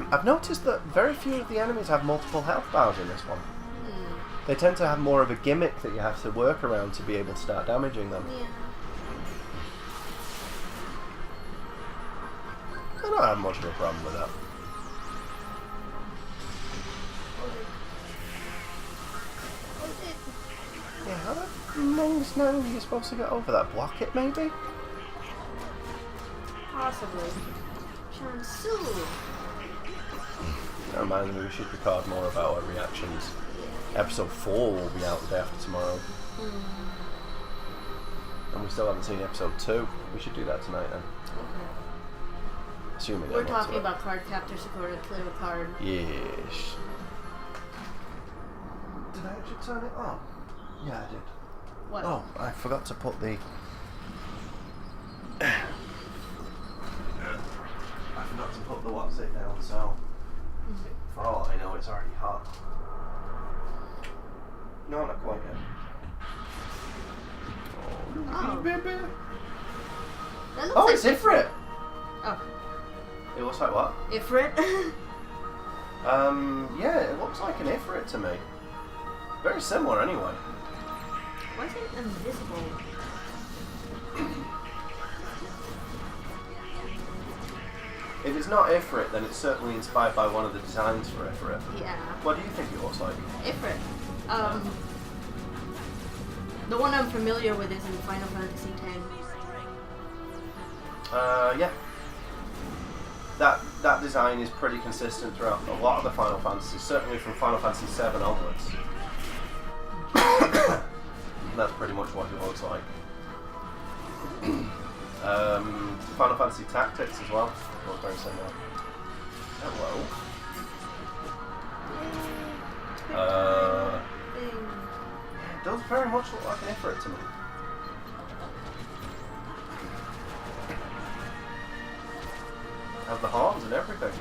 I've noticed that very few of the enemies have multiple health bars in this one. They tend to have more of a gimmick that you have to work around to be able to start damaging them. Yeah. I don't have much of a problem with that. Yeah, how the monks know you're supposed to get over that? Block it, maybe? Possibly. Shansu. That reminds me, we should record more about our reactions. Episode 4 will be out the day after tomorrow. And we still haven't seen episode 2. We should do that tonight then. Assuming We're talking about card captor Sakura clear card. Yes. Did I actually turn it on? Yeah, I did. What? Oh, I forgot to put the... I forgot to put the what's it down, so... For all I know, it's already hot. No, not quite yet. Oh. Baby. That looks Oh, like it's Ifrit! Oh. It looks like what? Ifrit? Yeah, it looks like an Ifrit to me. Very similar anyway. Why is it invisible? If it's not Ifrit, then it's certainly inspired by one of the designs for Ifrit. Yeah. What do you think it looks like? Ifrit. The one I'm familiar with is in Final Fantasy X. Yeah. That design is pretty consistent throughout a lot of the Final Fantasies, certainly from Final Fantasy VII onwards. That's pretty much what it looks like. Final Fantasy Tactics as well. Looks very similar. Hello. It does very much look like an Ifrit to me. Has the horns and everything.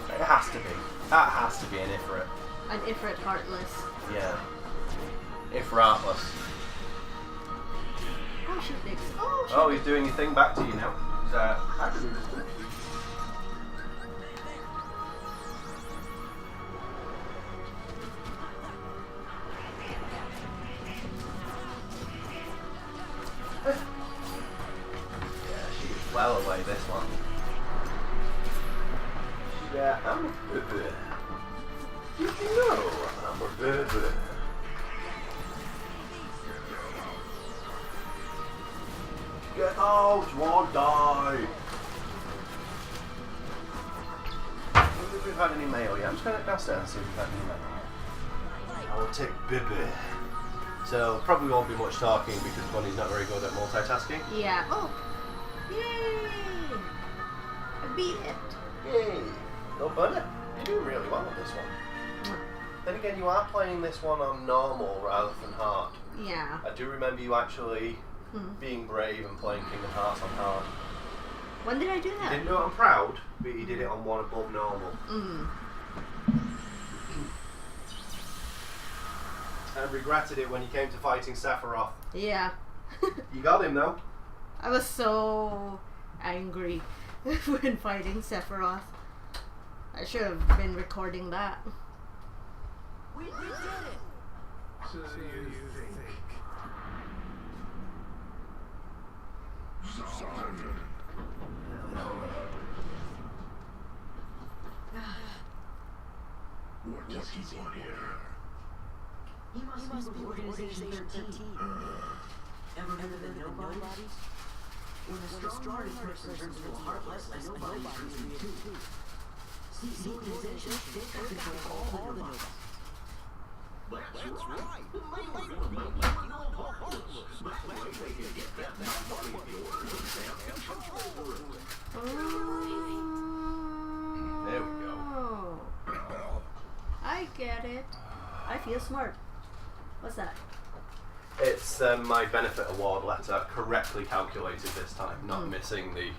It has to be. That has to be an Ifrit. An Ifrit Heartless. Yeah. Ifratless. Oh, she thinks. Oh, she Oh, he's doing your thing back to you now. He's I can do this too. Yeah, she's well away this one. Yeah, I'm a bebeh. Did you know I'm a bebeh? Get out, you won't die! I wonder if we've had any mail yet. I'm just going to downstairs and see if we've had any mail. I will take bebeh. So, probably won't be much talking because Bunny's not very good at multitasking. Yeah. Oh. Yay! I beat it. Yay! No, Bunny, you're doing really well on this one. Then again, you are playing this one on normal rather than hard. Yeah. I do remember you actually being brave and playing Kingdom Hearts on hard. When did I do You that? didn't do it on proud, but you did it on one above normal. And regretted it when you came to fighting Sephiroth. Yeah. You got him though. I was so angry when fighting Sephiroth. I should have been recording that. We did it! So you think? What does he want here? He must be Organization 13. Ever heard of the nobodies? When a strong person turns into a heartless, a nobody proves too. The organization, they've got control of all the robots. That's right. There we go. Oh, I get it. I feel smart. What's that? It's my benefit award letter, correctly calculated this time, not missing the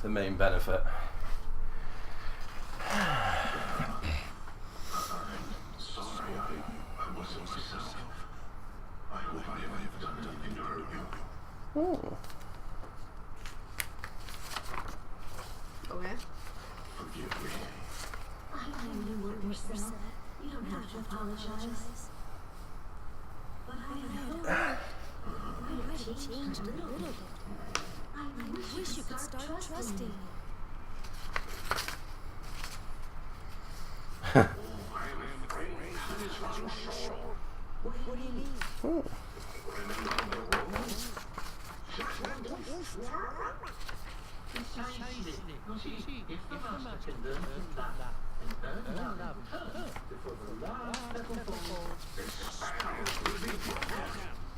main benefit. Sorry, I wasn't myself. I hope I haven't done anything to hurt you. Oh. Okay. Forgive me. I know you weren't yourself. You don't have to apologize. But I have changed a little bit. I wish you could start trusting me. What do you mean? Oh.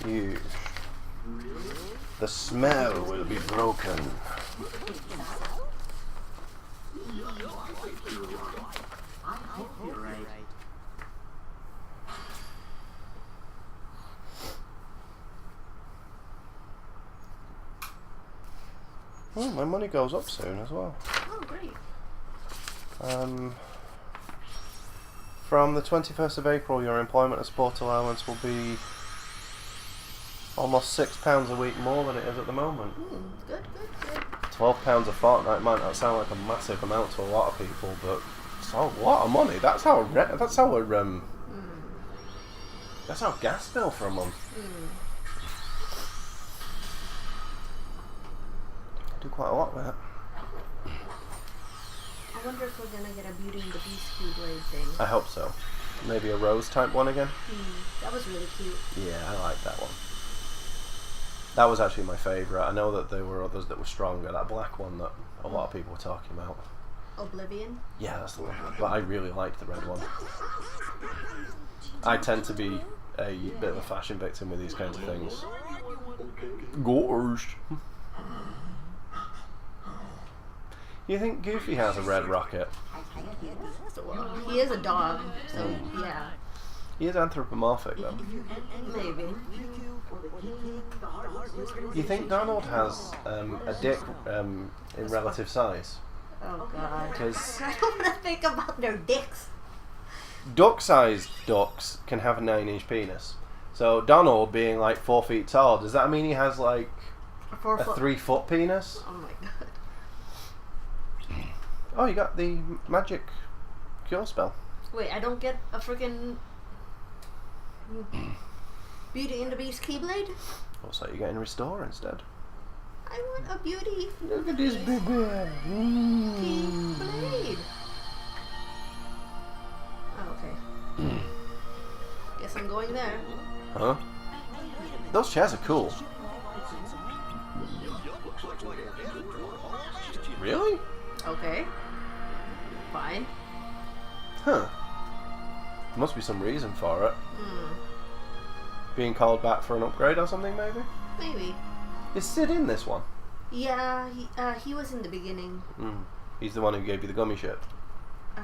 You. The smell will be broken. I hope you're right. Oh, my money goes up soon as well. Oh, great. From the 21st of April, your employment and support allowance will be almost £6 a week more than it is at the moment. Good, good, good. £12 a fortnight might not sound like a massive amount to a lot of people, but it's a lot of money. That's our that's our gas bill for a month. Do quite a lot with it. I wonder if we're gonna get a Beauty and the Beast Keyblade thing. I hope so. Maybe a rose type one again. That was really cute. Yeah, I like that one. That was actually my favourite. I know that there were others that were stronger. That black one that a lot of people were talking about. Oblivion? Yeah, that's the one. But I really liked the red one. I tend to be a bit of a fashion victim with these kinds of things. Gosh. You think Goofy has a red rocket? He is a dog, so yeah. He is anthropomorphic though. Maybe. You think Donald has a dick in relative size? Oh god. Because I don't want to think about their dicks. duck-sized ducks can have a 9-inch penis. So Donald being like 4 feet tall, does that mean he has like a 3-foot penis? Oh my god. Oh, you got the magic cure spell. Wait, I don't get a freaking Beauty and the Beast Keyblade? Also, you're getting restore instead. I want a Beauty Look at this baby. Keyblade. Oh, okay. Guess I'm going there. Huh? Those chairs are cool. Really? Okay. Fine. Huh. There must be some reason for it. Being called back for an upgrade or something, maybe? Maybe. Is Sid in this one? Yeah, he was in the beginning. He's the one who gave you the gummy ship. Did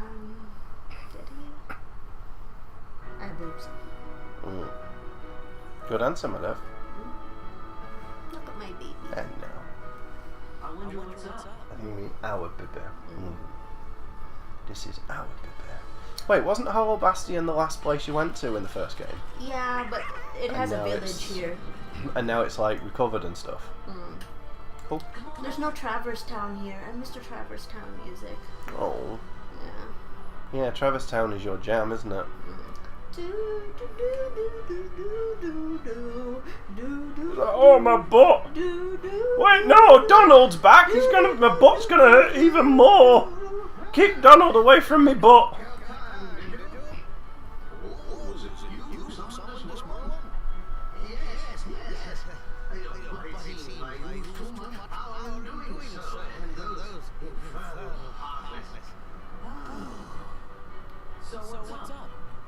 he? I believe so. Good answer, my love. Look at my baby. And now. I wonder what's up. I think you mean our bebeh. This is our bebeh. Wait, wasn't Hollow Bastion the last place you went to in the first game? Yeah, but it has a now village it's- here. And now it's like recovered and stuff. Cool. There's no Traverse Town here. I miss the Traverse Town music. Oh. Yeah. Yeah, Traverse Town is your jam, isn't it? Oh, my butt! Wait, no! Donald's back! My butt's gonna hurt even more! Keep Donald away from me butt!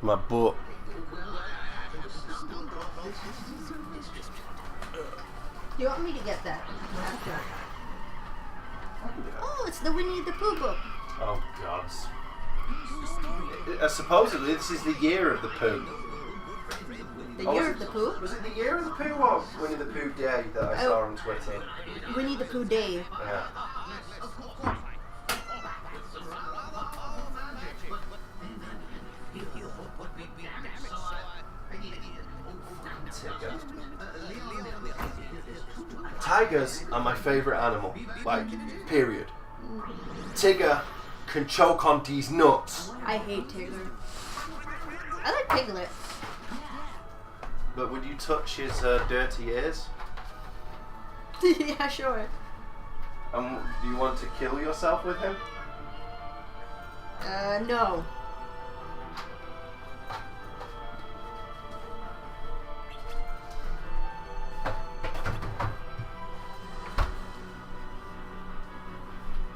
My butt. Do you want me to get that? Oh, it's the Winnie the Pooh book. Oh, gods. Supposedly, this is the year of the Pooh. The year of the Pooh? Was it the year of the Pooh or Winnie the Pooh Day that I saw on Twitter? Winnie the Pooh Day. Yeah. Tigers are my favourite animal. Like, period. Tigger can choke on these nuts. I hate Tigger. I like Piglet. But would you touch his dirty ears? Yeah, sure. Do you want to kill yourself with him? No.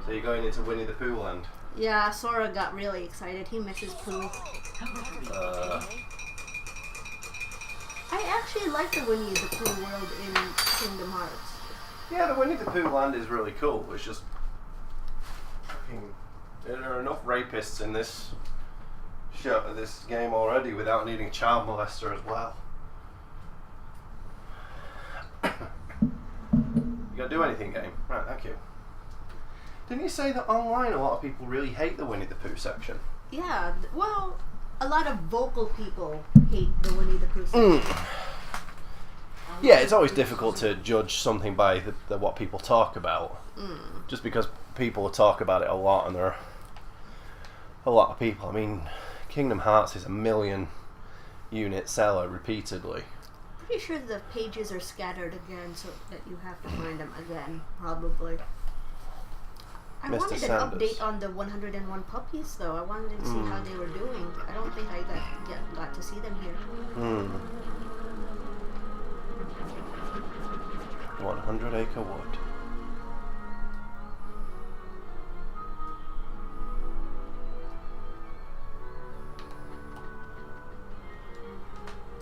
So you're going into Winnie the Pooh land? Yeah, Sora got really excited. He misses Pooh. I actually like the Winnie the Pooh world in Kingdom Hearts. Yeah, the Winnie the Pooh land is really cool. It's just there are enough rapists in this this game already without needing a child molester as well. You gotta do anything, game. Right, thank you. Didn't you say that online a lot of people really hate the Winnie the Pooh section? Yeah, well, a lot of vocal people hate the Winnie the Pooh section. Yeah, it's always difficult to judge something by what people talk about. Just because people talk about it a lot, and there are a lot of people. I mean, Kingdom Hearts is a 1 million unit seller repeatedly. Pretty sure the pages are scattered again, so that you have to find them again, probably. I Mr. wanted Sanders. an update on the 101 puppies, though. I wanted to see how they were doing. I don't think I got to see them here. 100 Acre Wood.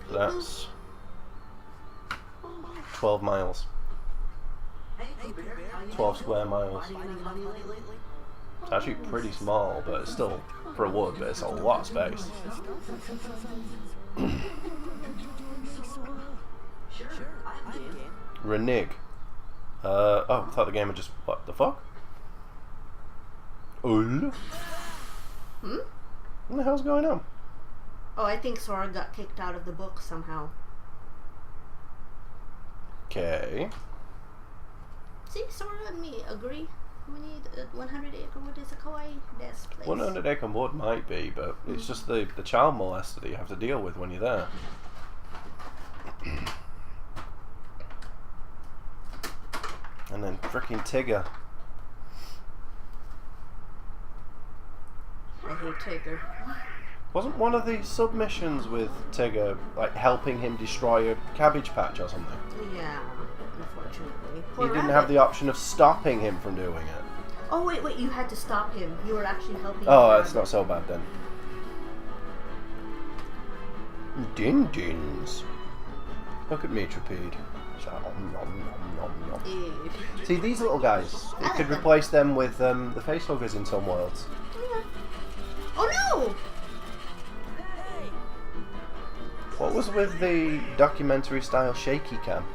That's 12 miles. 12 square miles. It's actually pretty small, but it's still for a wood, but it's a lot of space. Renig. Oh, I thought the game had just... What the fuck? What the hell's going on? Oh, I think Sora got kicked out of the book somehow. Okay. See, Sora and me agree. We need 100 Acre Wood is a kawaii best place. 100 Acre Wood might be, but it's just the child molester that you have to deal with when you're there. And then frickin' Tigger. I hate Tigger. Wasn't one of the submissions with Tigger like helping him destroy a cabbage patch or something? Yeah, unfortunately. He Poor didn't rabbit. have the option of stopping him from doing it. Oh, wait, you had to stop him. You were actually helping Oh, him. that's not so bad then. Din-dins. Look at me, Trapede. Ew. See, these little guys, you could replace them with the facehuggers in some worlds. Yeah. Oh no! What was with the documentary style shaky cam?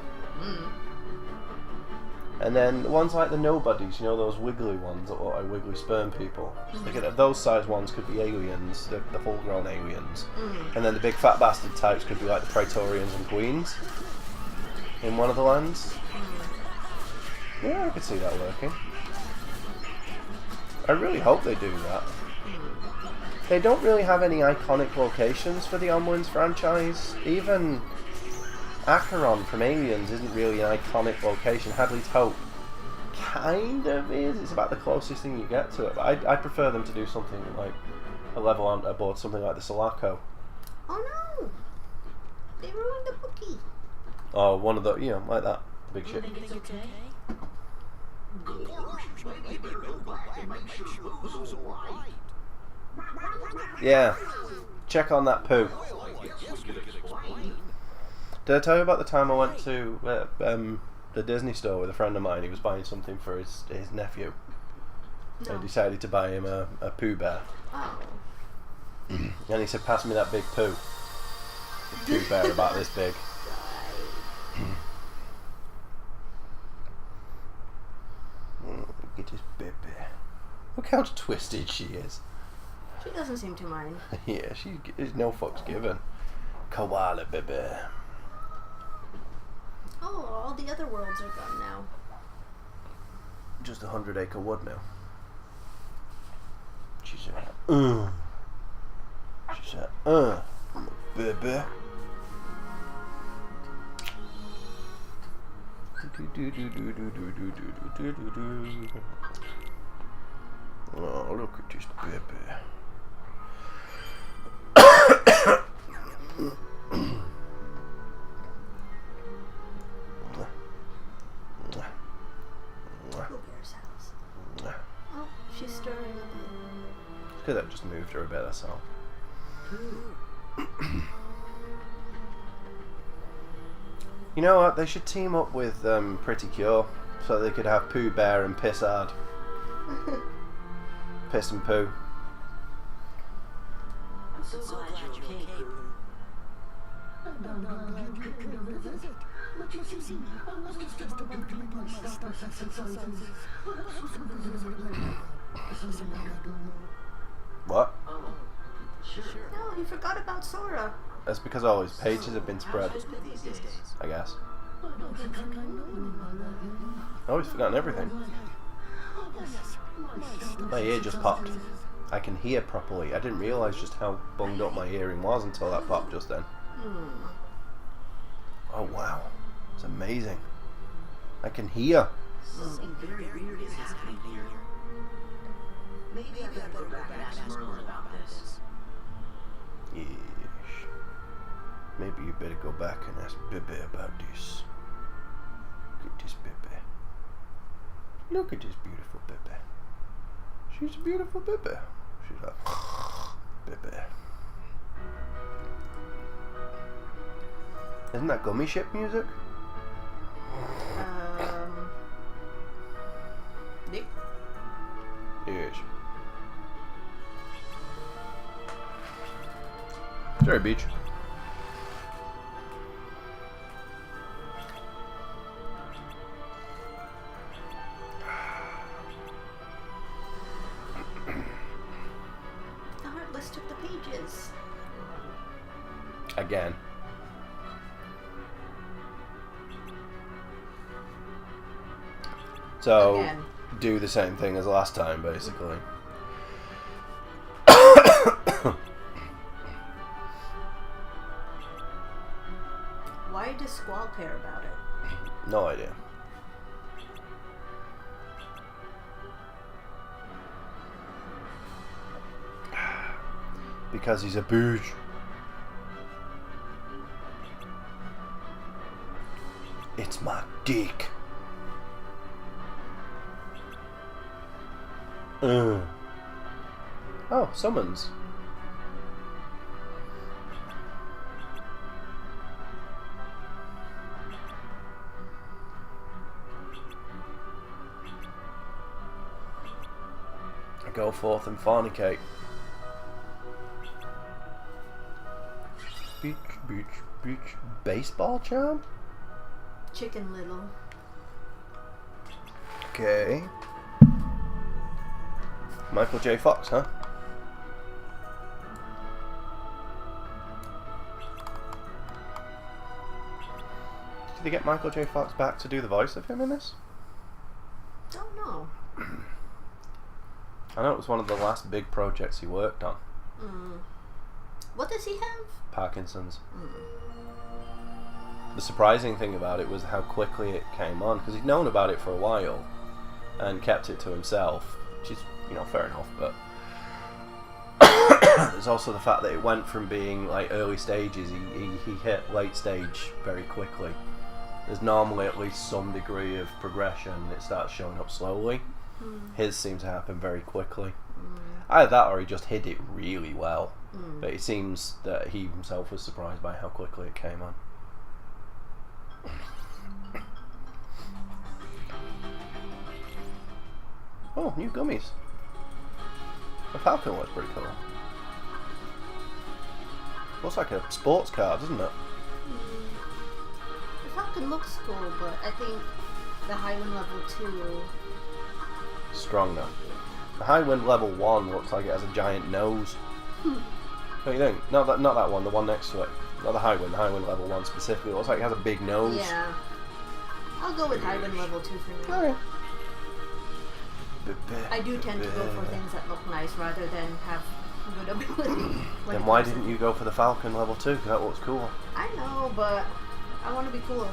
And then the ones like the nobodies, you know, those wiggly ones that look like wiggly sperm people. Those size ones could be aliens, the full-grown aliens. And then the big fat bastard types could be like the Praetorians and Queens in one of the lands. Yeah, I could see that working. I really hope they do that. They don't really have any iconic locations for the Onwards franchise. Even Acheron from Aliens isn't really an iconic location. Hadley's Hope kind of is. It's about the closest thing you get to it. But I prefer them to do something like a level on aboard something like the Sulaco. Oh no! They ruined the bookie. Or one of the, you know, like that big ship. Yeah. check on that poo. Did I tell you about the time I went to the Disney store with a friend of mine? He was buying something for his nephew. No. I decided to buy him a poo bear. Oh. And he said, pass me that big poo. The poo bear about this big. Look at this baby. Look how twisted she is. She doesn't seem to mind. Yeah, there's no fucks given. Koala baby. Oh, all the other worlds are gone now. Just 100-acre wood now. She said, She said, I'm a baby. Oh, look at this baby. Bluebear's house. Oh, she's stirring a bit. Because that just moved her a bit, that's all. You know what? They should team up with Pretty Cure so they could have Pooh Bear and Piss Hard. Piss and Pooh. I'm so glad you're okay, Pooh. What? Oh, sure. No, you forgot about Sora. That's because all his pages have been spread, How's business these days? I guess. Oh, he's forgotten everything. My ear just popped. I can hear properly. I didn't realise just how bunged up my hearing was until that popped just then. Oh wow, it's amazing. I can hear. Something very weird is happening here. Maybe I better go back and ask Merlin about this. Yes. Maybe you better go back and ask Bebeh about this. Look at this Bebeh. Look at this beautiful Bebeh. She's a beautiful Bebeh. She's like Bebeh. Isn't that gummy ship music? Nick? Yes. Sorry, Beach. The Heartless took the pages. Again. So, Again. do the same thing as last time, basically. Why does Squall care about it? No idea. Because he's a booge. It's my dick. Oh, summons. Go forth and fornicate. Beach, beach, beach. Baseball charm? Chicken Little. Okay. Michael J. Fox, huh? Did they get Michael J. Fox back to do the voice of him in this? Don't know. I know it was one of the last big projects he worked on. What does he have? Parkinson's. The surprising thing about it was how quickly it came on, because he'd known about it for a while and kept it to himself, which is, you know, fair enough, but there's also the fact that it went from being like early stages, he hit late stage very quickly. There's normally at least some degree of progression, it starts showing up slowly. His seemed to happen very quickly. Either that or he just hid it really well. But it seems that he himself was surprised by how quickly it came on. Oh, new gummies. The Falcon looks pretty cool. Looks like a sports car, doesn't it? The Falcon looks cool, but I think the High Wind Level 2... Stronger. The High Wind Level 1 looks like it has a giant nose. Don't you think? Not that one, the one next to it. Not the High Wind Level 1 specifically. It looks like it has a big nose. Yeah. I'll go with High Wind Level 2 for now. Okay. I do tend to go for things that look nice rather than have good ability. Then why didn't you go for the Falcon Level 2? Because that looks cool. I know, but I want to be cool.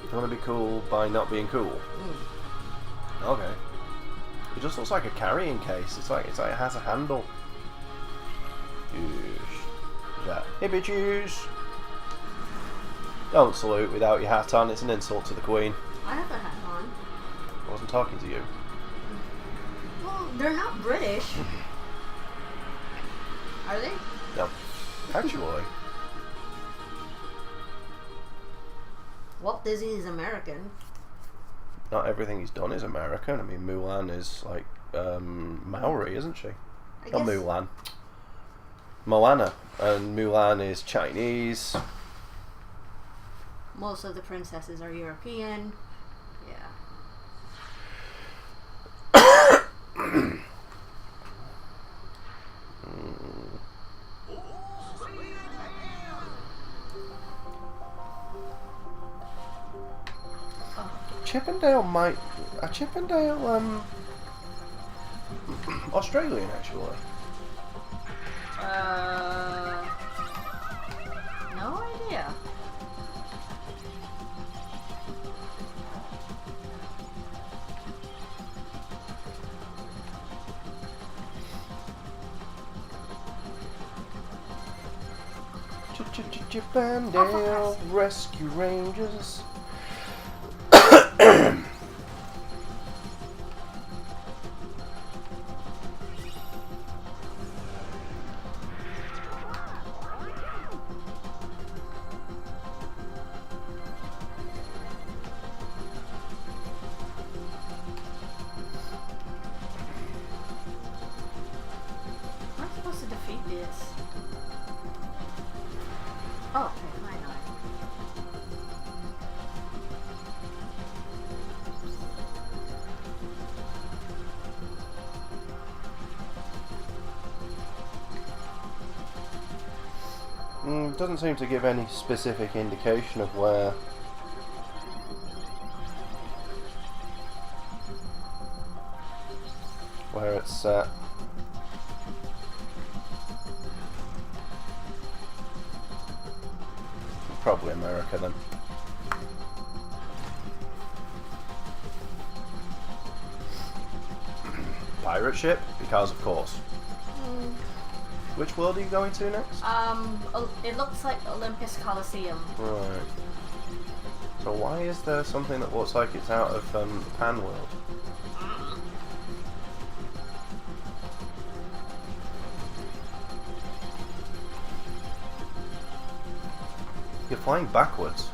You want to be cool by not being cool? Okay. It just looks like a carrying case. It's like it has a handle. Yeah. Hey bitches! Don't salute without your hat on. It's an insult to the Queen. I have a hat on. I wasn't talking to you. Well, they're not British. Are they? No. Actually. Walt Disney is American. Not everything he's done is American. I mean, Mulan is like Maori, isn't she? Not Mulan. Moana. And Mulan is Chinese. Most of the princesses are European. Yeah. Chippendale might... Are Chippendale, Australian, actually? No idea. Chippendale Rescue Rangers. I'm supposed to defeat this. Oh, okay, why not? Doesn't seem to give any specific indication of where it's set. Probably America then. Pirate ship? Because of course. Which world are you going to next? It looks like Olympus Coliseum. Right. So why is there something that looks like it's out of the Pan world? You're flying backwards.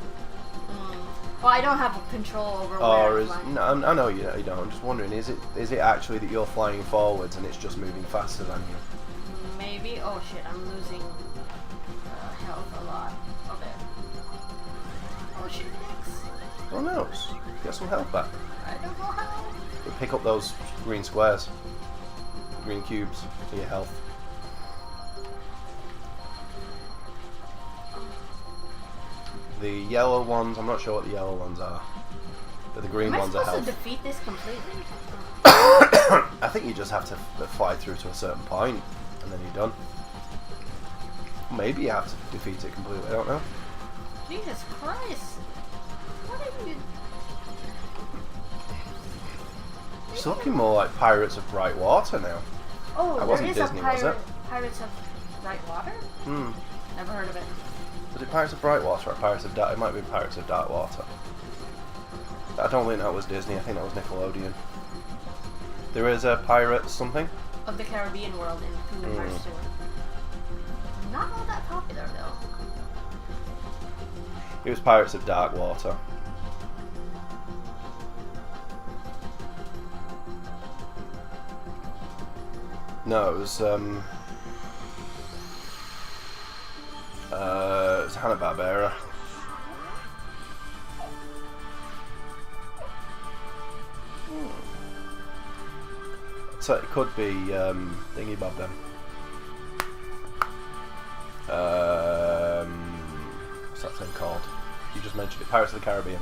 Well, I don't have control over where I'm flying. No, I know you don't. I'm just wondering, is it actually that you're flying forwards and it's just moving faster than you? Maybe. Oh shit, I'm losing health a lot. Okay. Oh shit, thanks. Oh no, get some health back. I don't know how. You pick up those green squares, green cubes for your health. The yellow ones, I'm not sure what the yellow ones are, but the green ones are health. Am I supposed to defeat this completely? I think you just have to fly through to a certain point, and then you're done. Maybe you have to defeat it completely, I don't know. Jesus Christ! What are you... It's looking more like Pirates of Bright Water now. Oh, that wasn't there is Disney, a was it? Pirates of Bright Water? Never heard of it. Was it Pirates of Bright Water or Pirates of Dark? It might be Pirates of Dark Water. I don't think that was Disney, I think that was Nickelodeon. There is a Pirates something? Of the Caribbean world in Kingdom Hearts 2. Not all that popular though. It was Pirates of Dark Water. No, it was Hanna-Barbera. So it could be Thingy Bob then. What's that thing called? You just mentioned it. Pirates of the Caribbean.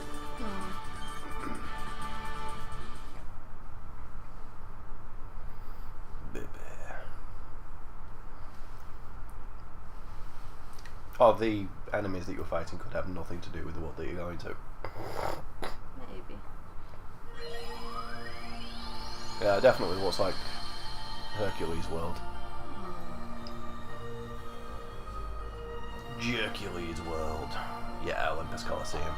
Bebeh. Oh, the enemies that you're fighting could have nothing to do with the world that you're going to. Maybe. Yeah, definitely looks like Hercules' world. Hercules' world. Yeah, Olympus Coliseum.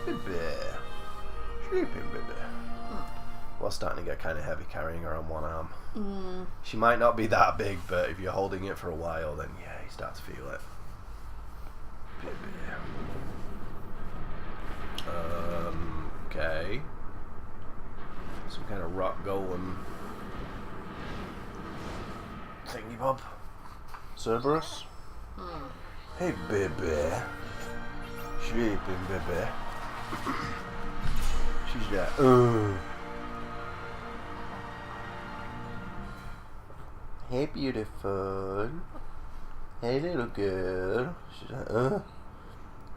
Bebeh. Sleeping Bebeh. Well, starting to get kind of heavy carrying her on one arm. She might not be that big, but if you're holding it for a while, then yeah, you start to feel it. Bebeh. Okay. Some kind of rock golem thingy bob. Cerberus? Hey, Bebeh. Sleeping Bebeh. She's like, Hey, beautiful. Hey, little girl. She's like,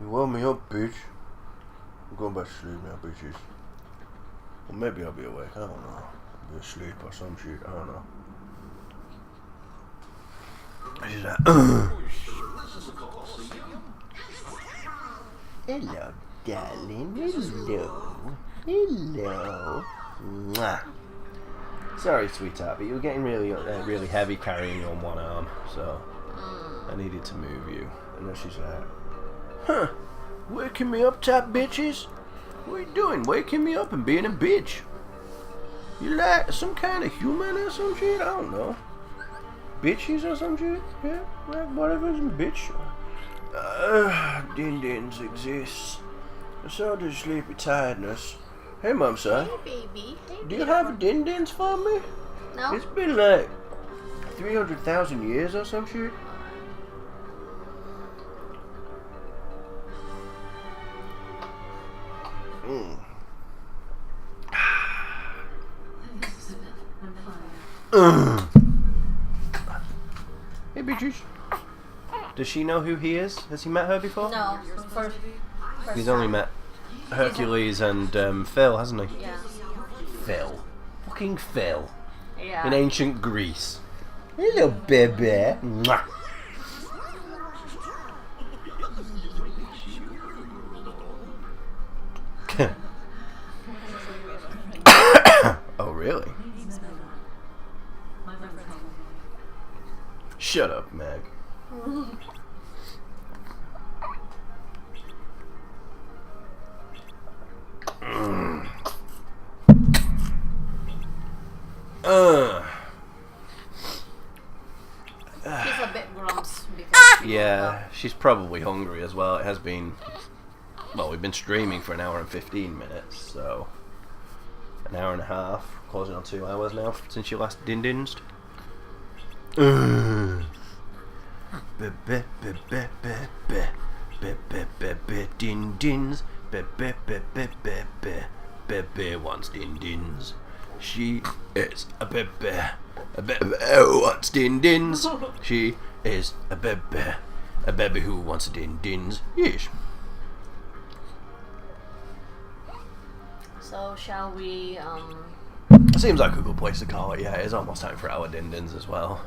you woke me up, bitch. I'm going back to sleep now, bitches. Well, maybe I'll be awake, I don't know. I'll be asleep or some shit, I don't know. She's like, hello, darling. Hello. Hello. Mwah. Sorry, sweetheart, but you were getting really heavy carrying you on one arm, so I needed to move you. And then she's like, huh, waking me up, top bitches? What are you doing? Waking me up and being a bitch? You like some kind of human or some shit? I don't know. Bitches or some shit? Yeah, like whatever's a bitch. Din-dins exist. So does sleepy tiredness. Hey, Mom, son. Hey, baby. Hey, Do you have din-dins for me? No. It's been like 300,000 years or some shit. Hey, bitches. Does she know who he is? Has he met her before? No. First He's only met Hercules and Phil, hasn't he? Yeah. Phil. Fucking Phil. Yeah. In ancient Greece. Hello, Bebeh. Mwah. Oh, really? Shut up, Meg. She's a bit grumps because Yeah, she's probably hungry as well. It has been, well, we've been streaming for an hour and 15 minutes, so an hour and a half, closing on 2 hours now since you last din-dinsed. Bebeh, bebeh, bebeh, bebeh, bebeh, din-dins, bebeh, bebeh, bebeh, bebeh wants din-dins. She is a bebeh. A bebeh who wants din-dins. She is a bebeh. A bebeh who wants din-dins. Yes. So shall we? Seems like a good place to call it. Yeah, it's almost time for our din-dins as well.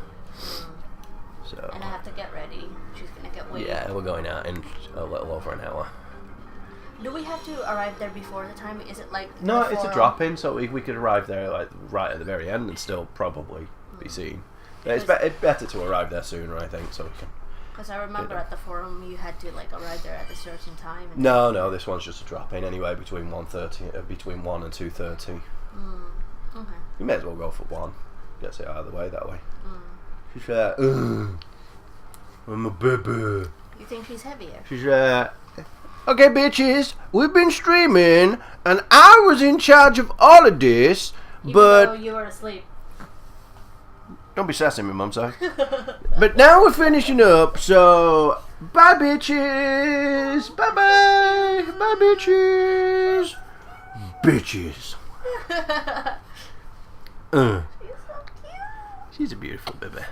So. And I have to get ready. She's gonna get waiting. Yeah, we're going out in a little over an hour. Do we have to arrive there before the time? Is it like No, the it's a forum? drop-in, so we could arrive there like right at the very end and still probably be seen. But it's better to arrive there sooner, I think, so we can. Because I remember at the forum you had to like arrive there at a certain time. And No, this one's just a drop-in anyway. Between 1 and 2:30. Okay. You may as well go for 1. Gets it out of the way that way. She's like, ugh, I'm a bebeh. You think she's heavier? She's like, okay, bitches, we've been streaming, and I was in charge of all of this, Even but though you were asleep. don't be sassing me, Mum. Sorry. But now we're finishing up, so bye, bitches. Bye, bye, bye, bitches. Bitches. She's so cute. She's a beautiful bebeh.